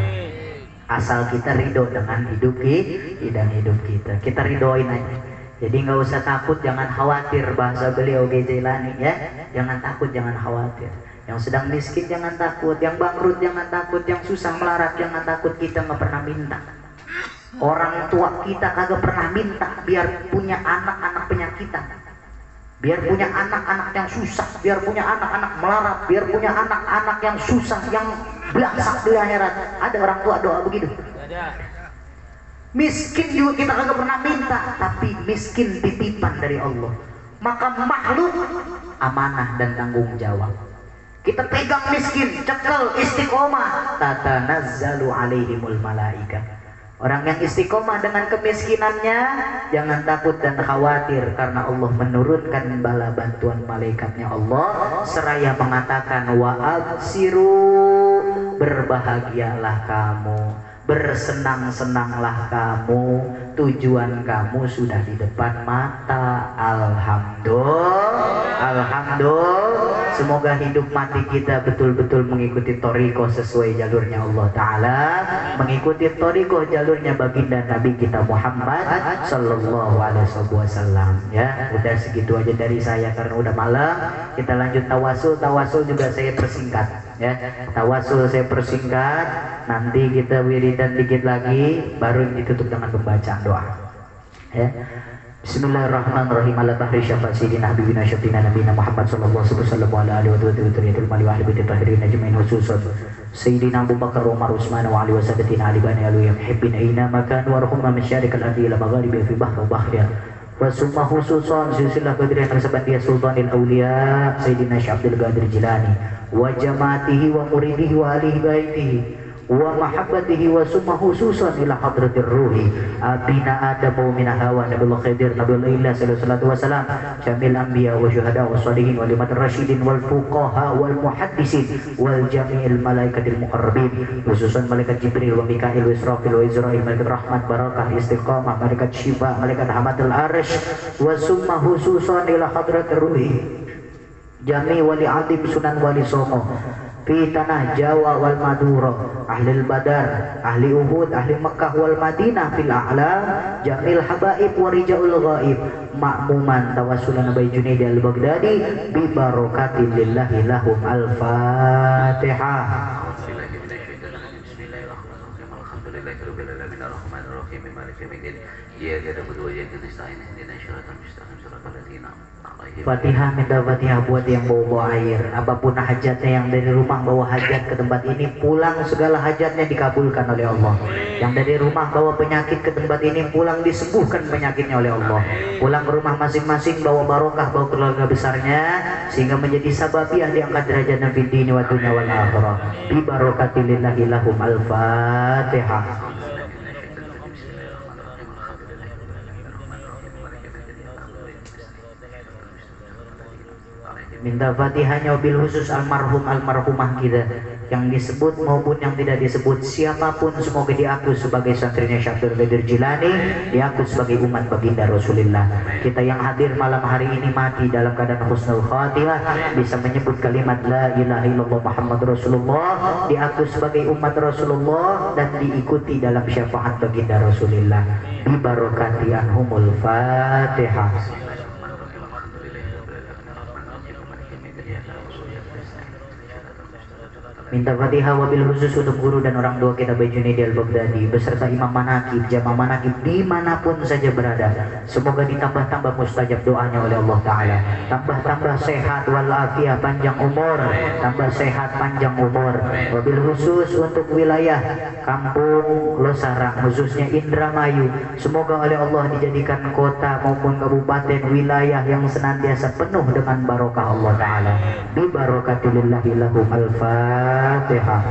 Asal kita ridho dengan hidup kita. Kita ridhoin aja. Jadi nggak usah takut, jangan khawatir, bahasa beliau Jailani ya. Jangan takut, jangan khawatir. Yang sedang miskin jangan takut, yang bangkrut jangan takut, yang susah melarat jangan takut. Kita nggak pernah minta. Orang tua kita kagak pernah minta biar punya anak-anak penyakitan, biar punya anak-anak yang susah, biar punya anak-anak melarat, biar punya anak-anak yang susah, yang belangsak di akhirat. Ada orang tua doa begitu? Miskin juga kita kagak pernah minta, tapi miskin titipan dari Allah. Maka makhluk amanah dan tanggung jawab. Kita pegang miskin, cekel, istiqomah, tatanazzalu alaihimul malaika. Orang yang istiqomah dengan kemiskinannya jangan takut dan khawatir, karena Allah menurunkan bala bantuan malaikatnya Allah seraya mengatakan wa absiru, berbahagialah kamu, bersenang-senanglah kamu, tujuan kamu sudah di depan mata. Alhamdulillah. Semoga hidup mati kita betul-betul mengikuti thariqah sesuai jalurnya Allah Ta'ala, mengikuti thariqah jalurnya baginda Nabi kita Muhammad Sallallahu Alaihi Wasallam. Ya, udah segitu aja dari saya karena udah malam. Kita lanjut tawasul. Tawasul juga saya persingkat. Ya, tawasul saya persingkat. Nanti kita wiridan dikit lagi, baru ditutup dengan pembacaan doa. Ya. Bismillahirrahmanirrahim. Ala bahri syafaat sayyidina habibina syafiina nabiyina Muhammad sallallahu alaihi wasallam wa ala alihi wa sahbihi wa ahli baiti tahirin ajmain, khususan sayyidina Abu Bakar wa Umar Utsman wa ali wa sahabatina ali bani alu yamhibbin aina makan warhumma min syarikal ardi ila magharibi fi bahr wa bahriya wa summa khususan silsilah badriyan al-sabandiyah sultanil awliya sayyidina Syekh Abdul Qadir Jilani wa jamaatihi wa muridihi wa alihi baitihi wa mahabbatihi wa summa khususan ila hadratir ruhi abina adamu min hawa nabiyullah khidir nabiyullah sallallahu wasallam jamil anbiya wa syuhada wa salihin wal limat rasyidin wal fuqaha wal muhaddisin wal jami'il malaikatil muqarrabin, khususan malaikat Jibril wa Mikail wa Israfil wa Izrail, malaikat rahmat barakah istiqamah, malaikat syifa, malaikat hamatul arsh, wa summa khususan ila hadratir ruhi jami wali adim sunan wali songo fi tanah Jawa wal Madura, ahli Badar, ahli Uhud, ahli Makkah wal Madinah fil a'lam, jamil habaib wa rijaul ghaib, ma'muman tawassulan bi Junaid al-Baghdadi bi barakatil lillahi lahum al-Fatihah. Fatihah, minta Fatihah buat yang bawa air, apapun hajatnya yang dari rumah bawa hajat ke tempat ini, pulang segala hajatnya dikabulkan oleh Allah. Yang dari rumah bawa penyakit ke tempat ini, pulang disembuhkan penyakitnya oleh Allah. Pulang ke rumah masing-masing bawa barokah, bawa keluarga besarnya, sehingga menjadi sababiah diangkat derajatnya fid dini wa dunya wal akhirah. Bi barakatillillahi lahum al-Fatihah. Minta Fatihahnya wabil khusus almarhumah kita yang disebut maupun yang tidak disebut, siapapun semoga diaku sebagai santrinya Syekh Abdul Qadir Jilani, diaku sebagai umat baginda Rasulullah. Kita yang hadir malam hari ini mati dalam keadaan husnul khatimah, bisa menyebut kalimat la ilaha illallah Muhammad Rasulullah, diaku sebagai umat Rasulullah dan diikuti dalam syafaat baginda Rasulullah. Bi barakati anhumul Fatihah. Minta Fatihah wabil khusus untuk guru dan orang tua kita Bayi Junaid al-Baghdadi beserta imam manakib, jamaah manakib dimanapun saja berada. Semoga ditambah-tambah mustajab doanya oleh Allah Ta'ala. Tambah-tambah sehat walafiat, panjang umur, tambah sehat panjang umur. Wabil khusus untuk wilayah Kampung Losarang, khususnya Indramayu, semoga oleh Allah dijadikan kota maupun kabupaten wilayah yang senantiasa penuh dengan barokah Allah Ta'ala. Bi barakatillahi lahum al-Fatihah.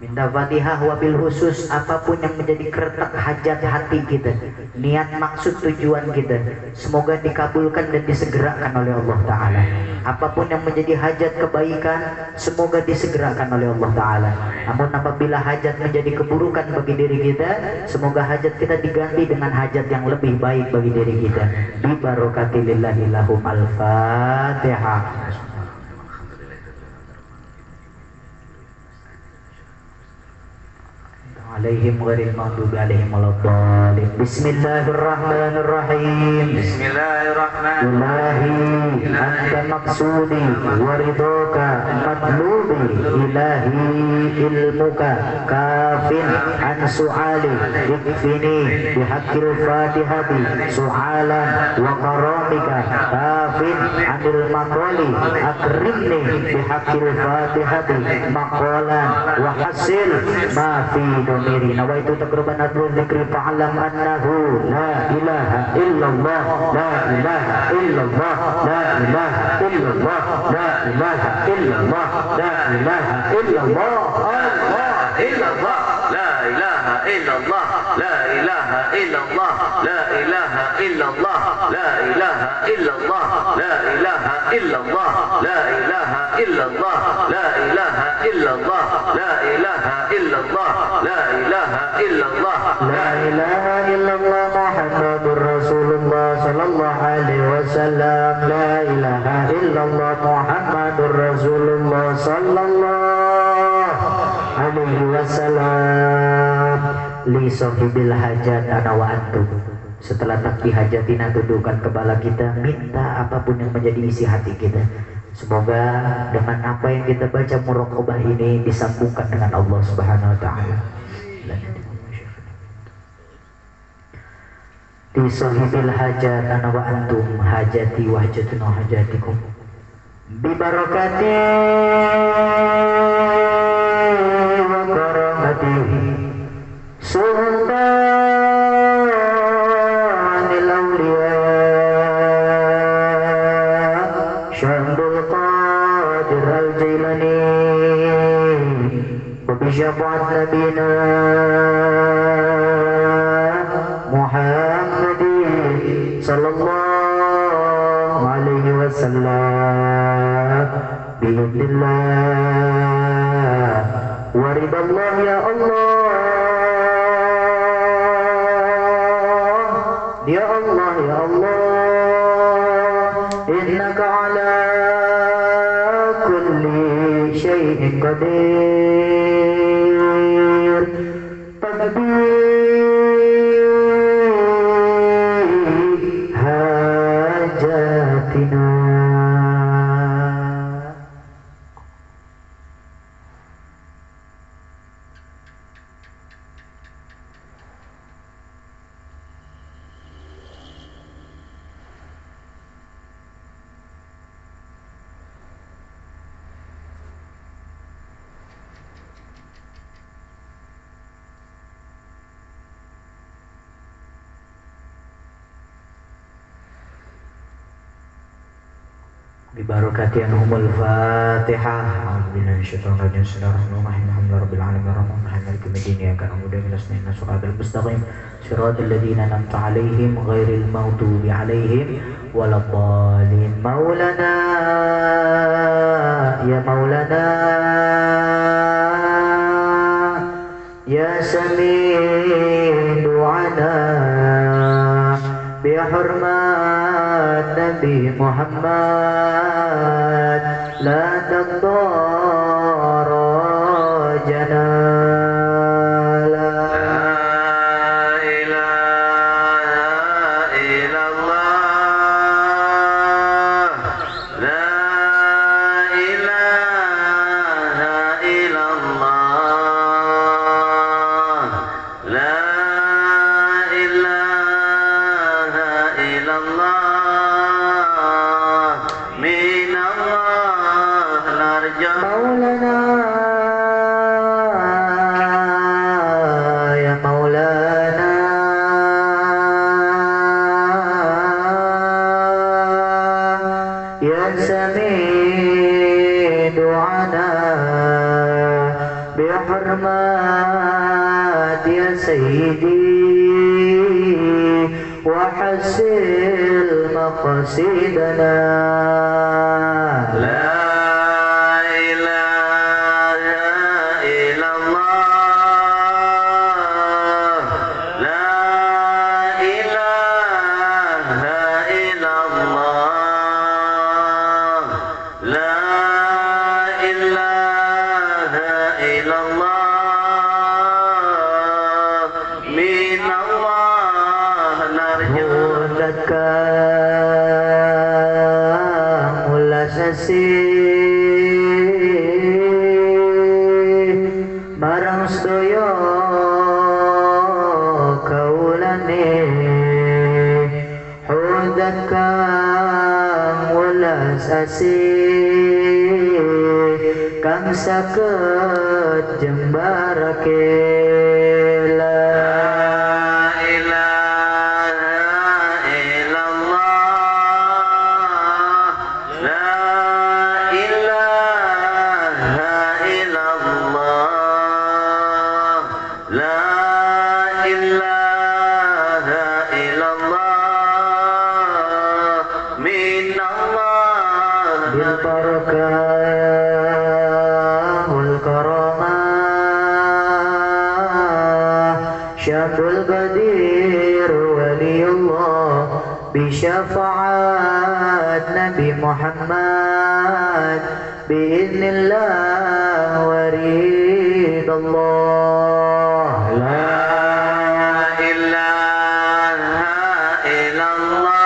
Minta Fatihah wabil khusus apapun yang menjadi keretak hajat hati kita, niat maksud tujuan kita, semoga dikabulkan dan disegerakan oleh Allah Ta'ala. Apapun yang menjadi hajat kebaikan, semoga disegerakan oleh Allah Ta'ala. Namun apabila hajat menjadi keburukan bagi diri kita, semoga hajat kita diganti dengan hajat yang lebih baik bagi diri kita. Bi barakatillahi lahum al-Fatihah. Alaihim ghairil maghdubi alaihim waladdallin. Bismillahirrahmanirrahim. Bismillahirrahmanirrahim. Ilahi anta maqsudi wa ridhaka matlubi, ilahi ilmuka kafin an su'ali, ikfini bihaqqil fatihati su'alan wa karamika kafin anil maqali, akrimni bihaqqil fatihati maqalan wa hasil ma fi domiri. Nawaitu taqruban adrul dzikri fa'alam annahu la ilaha illallah, la ilaha illallah, la ilaha illallah, la ilaha illallah, la ilaha illallah, Allah illallah, la ilaha illallah, la ilaha illallah, la ilaha illallah, la ilaha illallah, la ilaha illallah, la ilaha illallah, la ilaha illallah, la ilaha illallah, la ilaha illallah, la ilaha illallah Muhammadur Rasulullah sallallahu alaihi wasallam, la ilaha illallah Muhammadur Rasulullah sallallahu alaihi wasallam. Li sahibil hajat ana wa antum. Setelah takbir hajatina, tundukkan kepala kita, minta apapun yang menjadi isi hati kita. Semoga dengan apa yang kita baca muraqabah ini disambungkan dengan Allah Subhanahu wa taala. Di sahibil hajat ana wa antum, hajati wa hajatuna hajatikum. Bi barakati wa karamati sultanil awliya Syaikhul Qadir al-Jilani wa bi syafaat nabiyina Muhammadin sallallahu alaihi wasallam biidznillah wa ridallah ya Allah, ya Allah, ya Allah. على كل شيء قدير تقضي حاجاتنا. Bibarakati anhumul Fatihah. A'udzubillahi minasyaitonir rajim. Bismillahirrahmanirrahim. Alhamdulillahirabbil alamin arrahmanir rahim maliki yaumiddin. Iyyaka na'budu wa iyyaka nasta'in. Shiratal mustaqim. Shiratal ladzina an'amta 'alaihim ghairil maghdubi 'alaihim waladdallin. Maulana ya Maulana ya Sami' du'ana بحرمات نبي محمد لا تضار جنالا. بحرمات يا سيدي وحسن مقاصدنا. لا إله إلا الله لا إله إلا الله لا إله إلا الله من الله نرجو لك mulasasi marang sedaya kaulane hudan kang mulasasi kang saged jembarake. Syabul Qadir Waliullah Bisyafaat Nabi Muhammad Biiznillah Waridallah. La ilaha illallah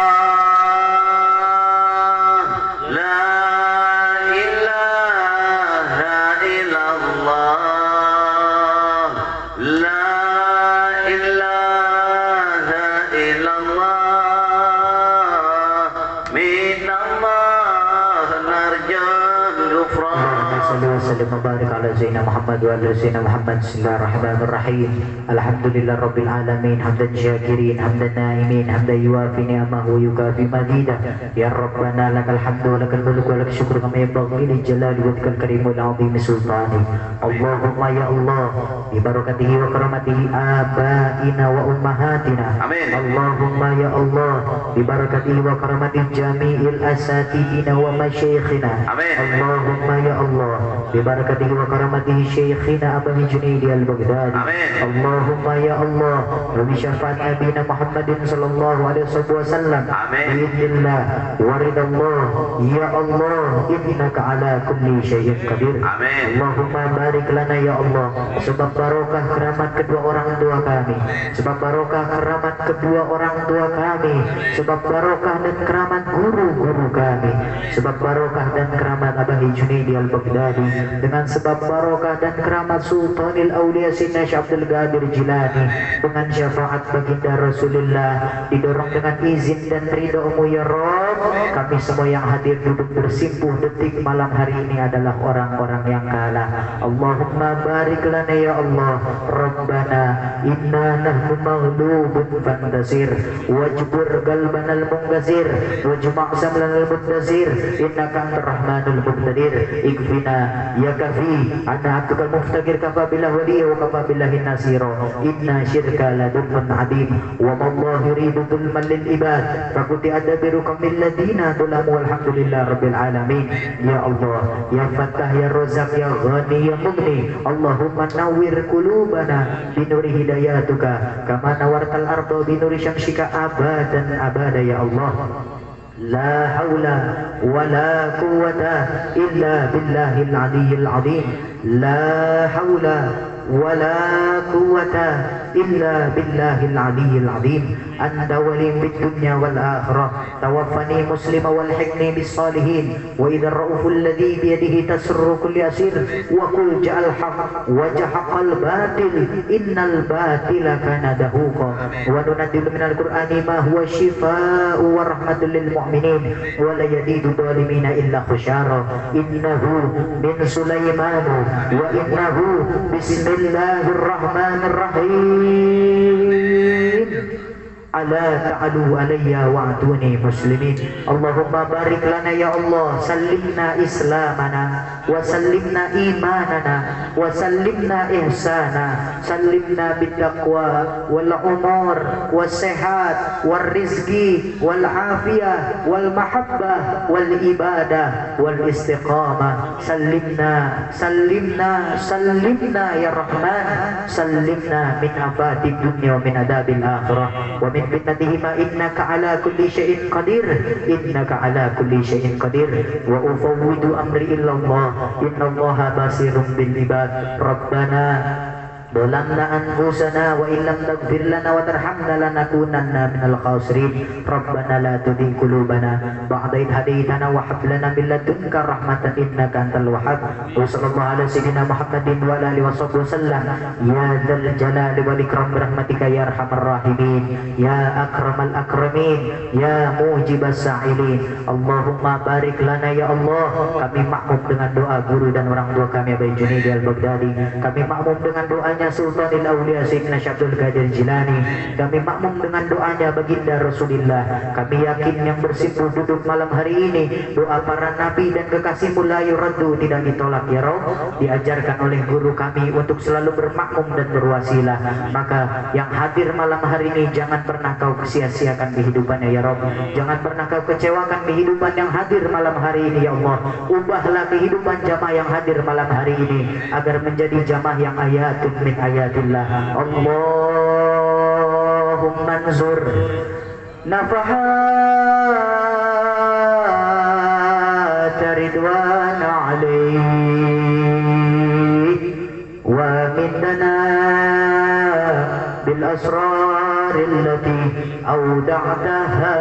La ilaha illallah La Mubarak ala Zainab Muhammad wa ala Zainab Muhammad. Bismillahirrahmanirrahim. Alhamdulillah Rabbil Alamin. Hamdan syakirin, hamdan naimin, hamdan yuafi ni'amahu yukafi mazidah. Ya Rabbana lakal hamdu wa lakal mulku wa lakal syukru kama yanbaghi li jalali wajhikal karimul azim sultani. Allahumma ya Allah bi barakatihi wa karamatihi abaina wa ummahatina. Amin. Allahumma ya Allah bi barakatihi wa karamatihi jami'il asatidina wa masyayikhina. Amin. Allahumma ya Allah ببركته وكرامته شيخنا أبا جنيد البغدادي اللهم يا الله وبشفاعة نبينا محمد صلى الله عليه وسلم بإذن الله ورضا الله يا الله إنك على كل شيء قدير اللهم barik lana ya Allah, sebab barokah keramat kedua orang tua kami, sebab barokah keramat kedua orang tua kami, sebab barokah dan keramat guru-guru kami, sebab barokah dan keramat Abah Junaidi Al-Baghdadi, dengan sebab barokah dan keramat Sultanil Aulia Sayyidina Syekh Abdul Qadir Jilani, dengan syafaat baginda Rasulullah, didorong dengan izin dan ridho-Mu ya Rabb, kami semua yang hadir duduk bersimpuh detik malam hari ini adalah orang-orang yang kalah. Allahumma barik lana ya Allah, Rabbana inna nahnu maghlubun fantasir wajbur galbana al-mungazir wajma' samlana al-muntazir innaka antar rahmanul muqtadir ikfina ya kafi anna abdukal muftaqir kafa billah waliya wa kafa billahi nasira inna syirka la dhulmun adim wa mallahu yuridu dhulman lil ibad fakuti adabirukum min ladina dhulamu walhamdulillah rabbil alamin. Ya Allah ya Fattah ya Razak ya Ghani ya Mughni Allahumma nawwir qulubana binuri hidayatuka kama nawartal arda binuri syamsika abadan abada ya Allah. La haula wa la quwwata illa billahil aliyyil azim. La haula wa la quwwata illa billahil aliyyil azim. Anta wali fid dunya wal akhirah tawaffani muslima wal hiqni bis salihin wa idhar rauful ladhi bi yadihi tasru kulli asir wa qul ja'al haqq wa jahaqal batil innal batila kana dahuqa wa nunazzilu minal qur'ani ma huwa shifaa'u wa rahmatul lil mu'minin wa la yazidu dhalimina illa khusyara innahu min sulaiman wa innahu bismillahir rahmanir rahim. Ala ta'alu alayya wa'atuni muslimin. Allahumma barik lana ya Allah, sallimna islamana wa sallimna imanana wa sallimna ihsana, sallimna bittaqwa wal umur was sehat wal rizki wal afiyah wal mahabbah wal ibadah wal istiqamah. Sallimna sallimna sallimna ya Rahman, sallimna min afatid dunya wa min adabil akhirah wa min fitnatihima innaka ala kulli syai'in qadir innaka ala kulli syai'in qadir wa ufawwidu amri illa Allah innallaha basirun bil ibad. Rabbana ظلمنا أنفسنا وإن لم تغفر لنا وترحمنا لنكونن من الخاسرين. ربنا لا تزغ قلوبنا بعد إذ هديتنا وهب لنا من لدنك رحمة إنك أنت الوهاب. وصلى الله على سيدنا محمد وعلى آله وصحبه وسلم. يا ذا الجلال والإكرام برحمتك يا أرحم الراحمين يا أكرم الأكرمين يا موجب السائلين. Allahumma barik lana ya Allah. Kami makmum dengan doa guru dan orang tua kami Abah Junaidi Al-Baghdadi. Kami makmum dengan doanya Sultanil Aulia Sayyidina Syekh Abdul Qadir Jilani. Kami makmum dengan doanya baginda Rasulullah. Kami yakin yang bersimpuh duduk malam hari ini, doa para nabi dan kekasihmu la yuraddu, tidak ditolak ya Rabb. Diajarkan oleh guru kami untuk selalu bermakmum dan berwasilah. Maka yang hadir malam hari ini jangan pernah kau sia-siakan kehidupannya ya Rabb. Jangan pernah kau kecewakan kehidupan yang hadir malam hari ini ya Allah. Ubahlah kehidupan jamaah yang hadir malam hari ini agar menjadi jamaah yang ayatun min ayatillah. Allahumma anzur nafahat ridwan alaih wa mindana bil asrar allati awda'taha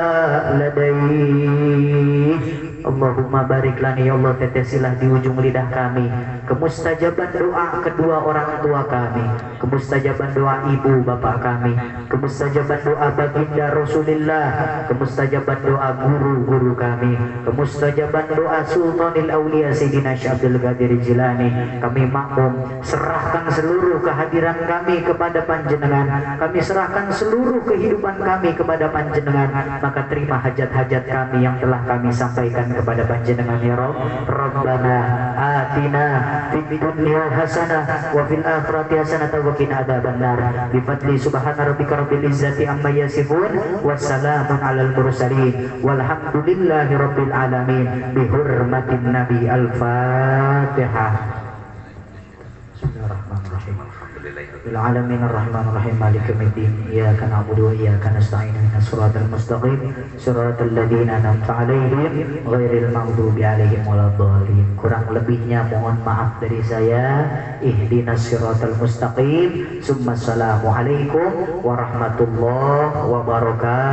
ladayh. Allahumma barik lana ya Allah, tetesilah di ujung lidah kami kemustajaban doa kedua orang tua kami, kemustajaban doa ibu bapak kami, kemustajaban doa baginda Rasulullah, kemustajaban doa guru-guru kami, kemustajaban doa Sultanil Aulia Sayyidina Syekh Abdul Qadir Jilani. Kami makmum, serahkan seluruh kehadiran kami kepada panjenengan, kami serahkan seluruh kehidupan kami kepada panjenengan. Maka terima hajat-hajat kami yang telah kami sampaikan kepada panjenengan ya Rabb. Rabbana atina fid dunya hasanah wa fil akhirati hasanah wa qina adzabannar. Bi fadli subhana rabbika rabbil izzati amma yasifun wa salamun alal mursalin walhamdulillahi rabbil alamin. Bi hurmatin nabi al-Fatihah. Bismillahirrahmanirrahim. Bil alamin arrahmanir rahim maliki yaumiddin iyyaka na'budu wa iyyaka nasta'in ihdinas siratal mustaqim siratal ladzina an'amta 'alaihim ghairil maghdubi 'alaihim waladdallin. Kurang lebihnya mohon maaf dari saya. Ihdinas siratal mustaqim. Summa assalamu alaikum warahmatullahi wabarakatuh.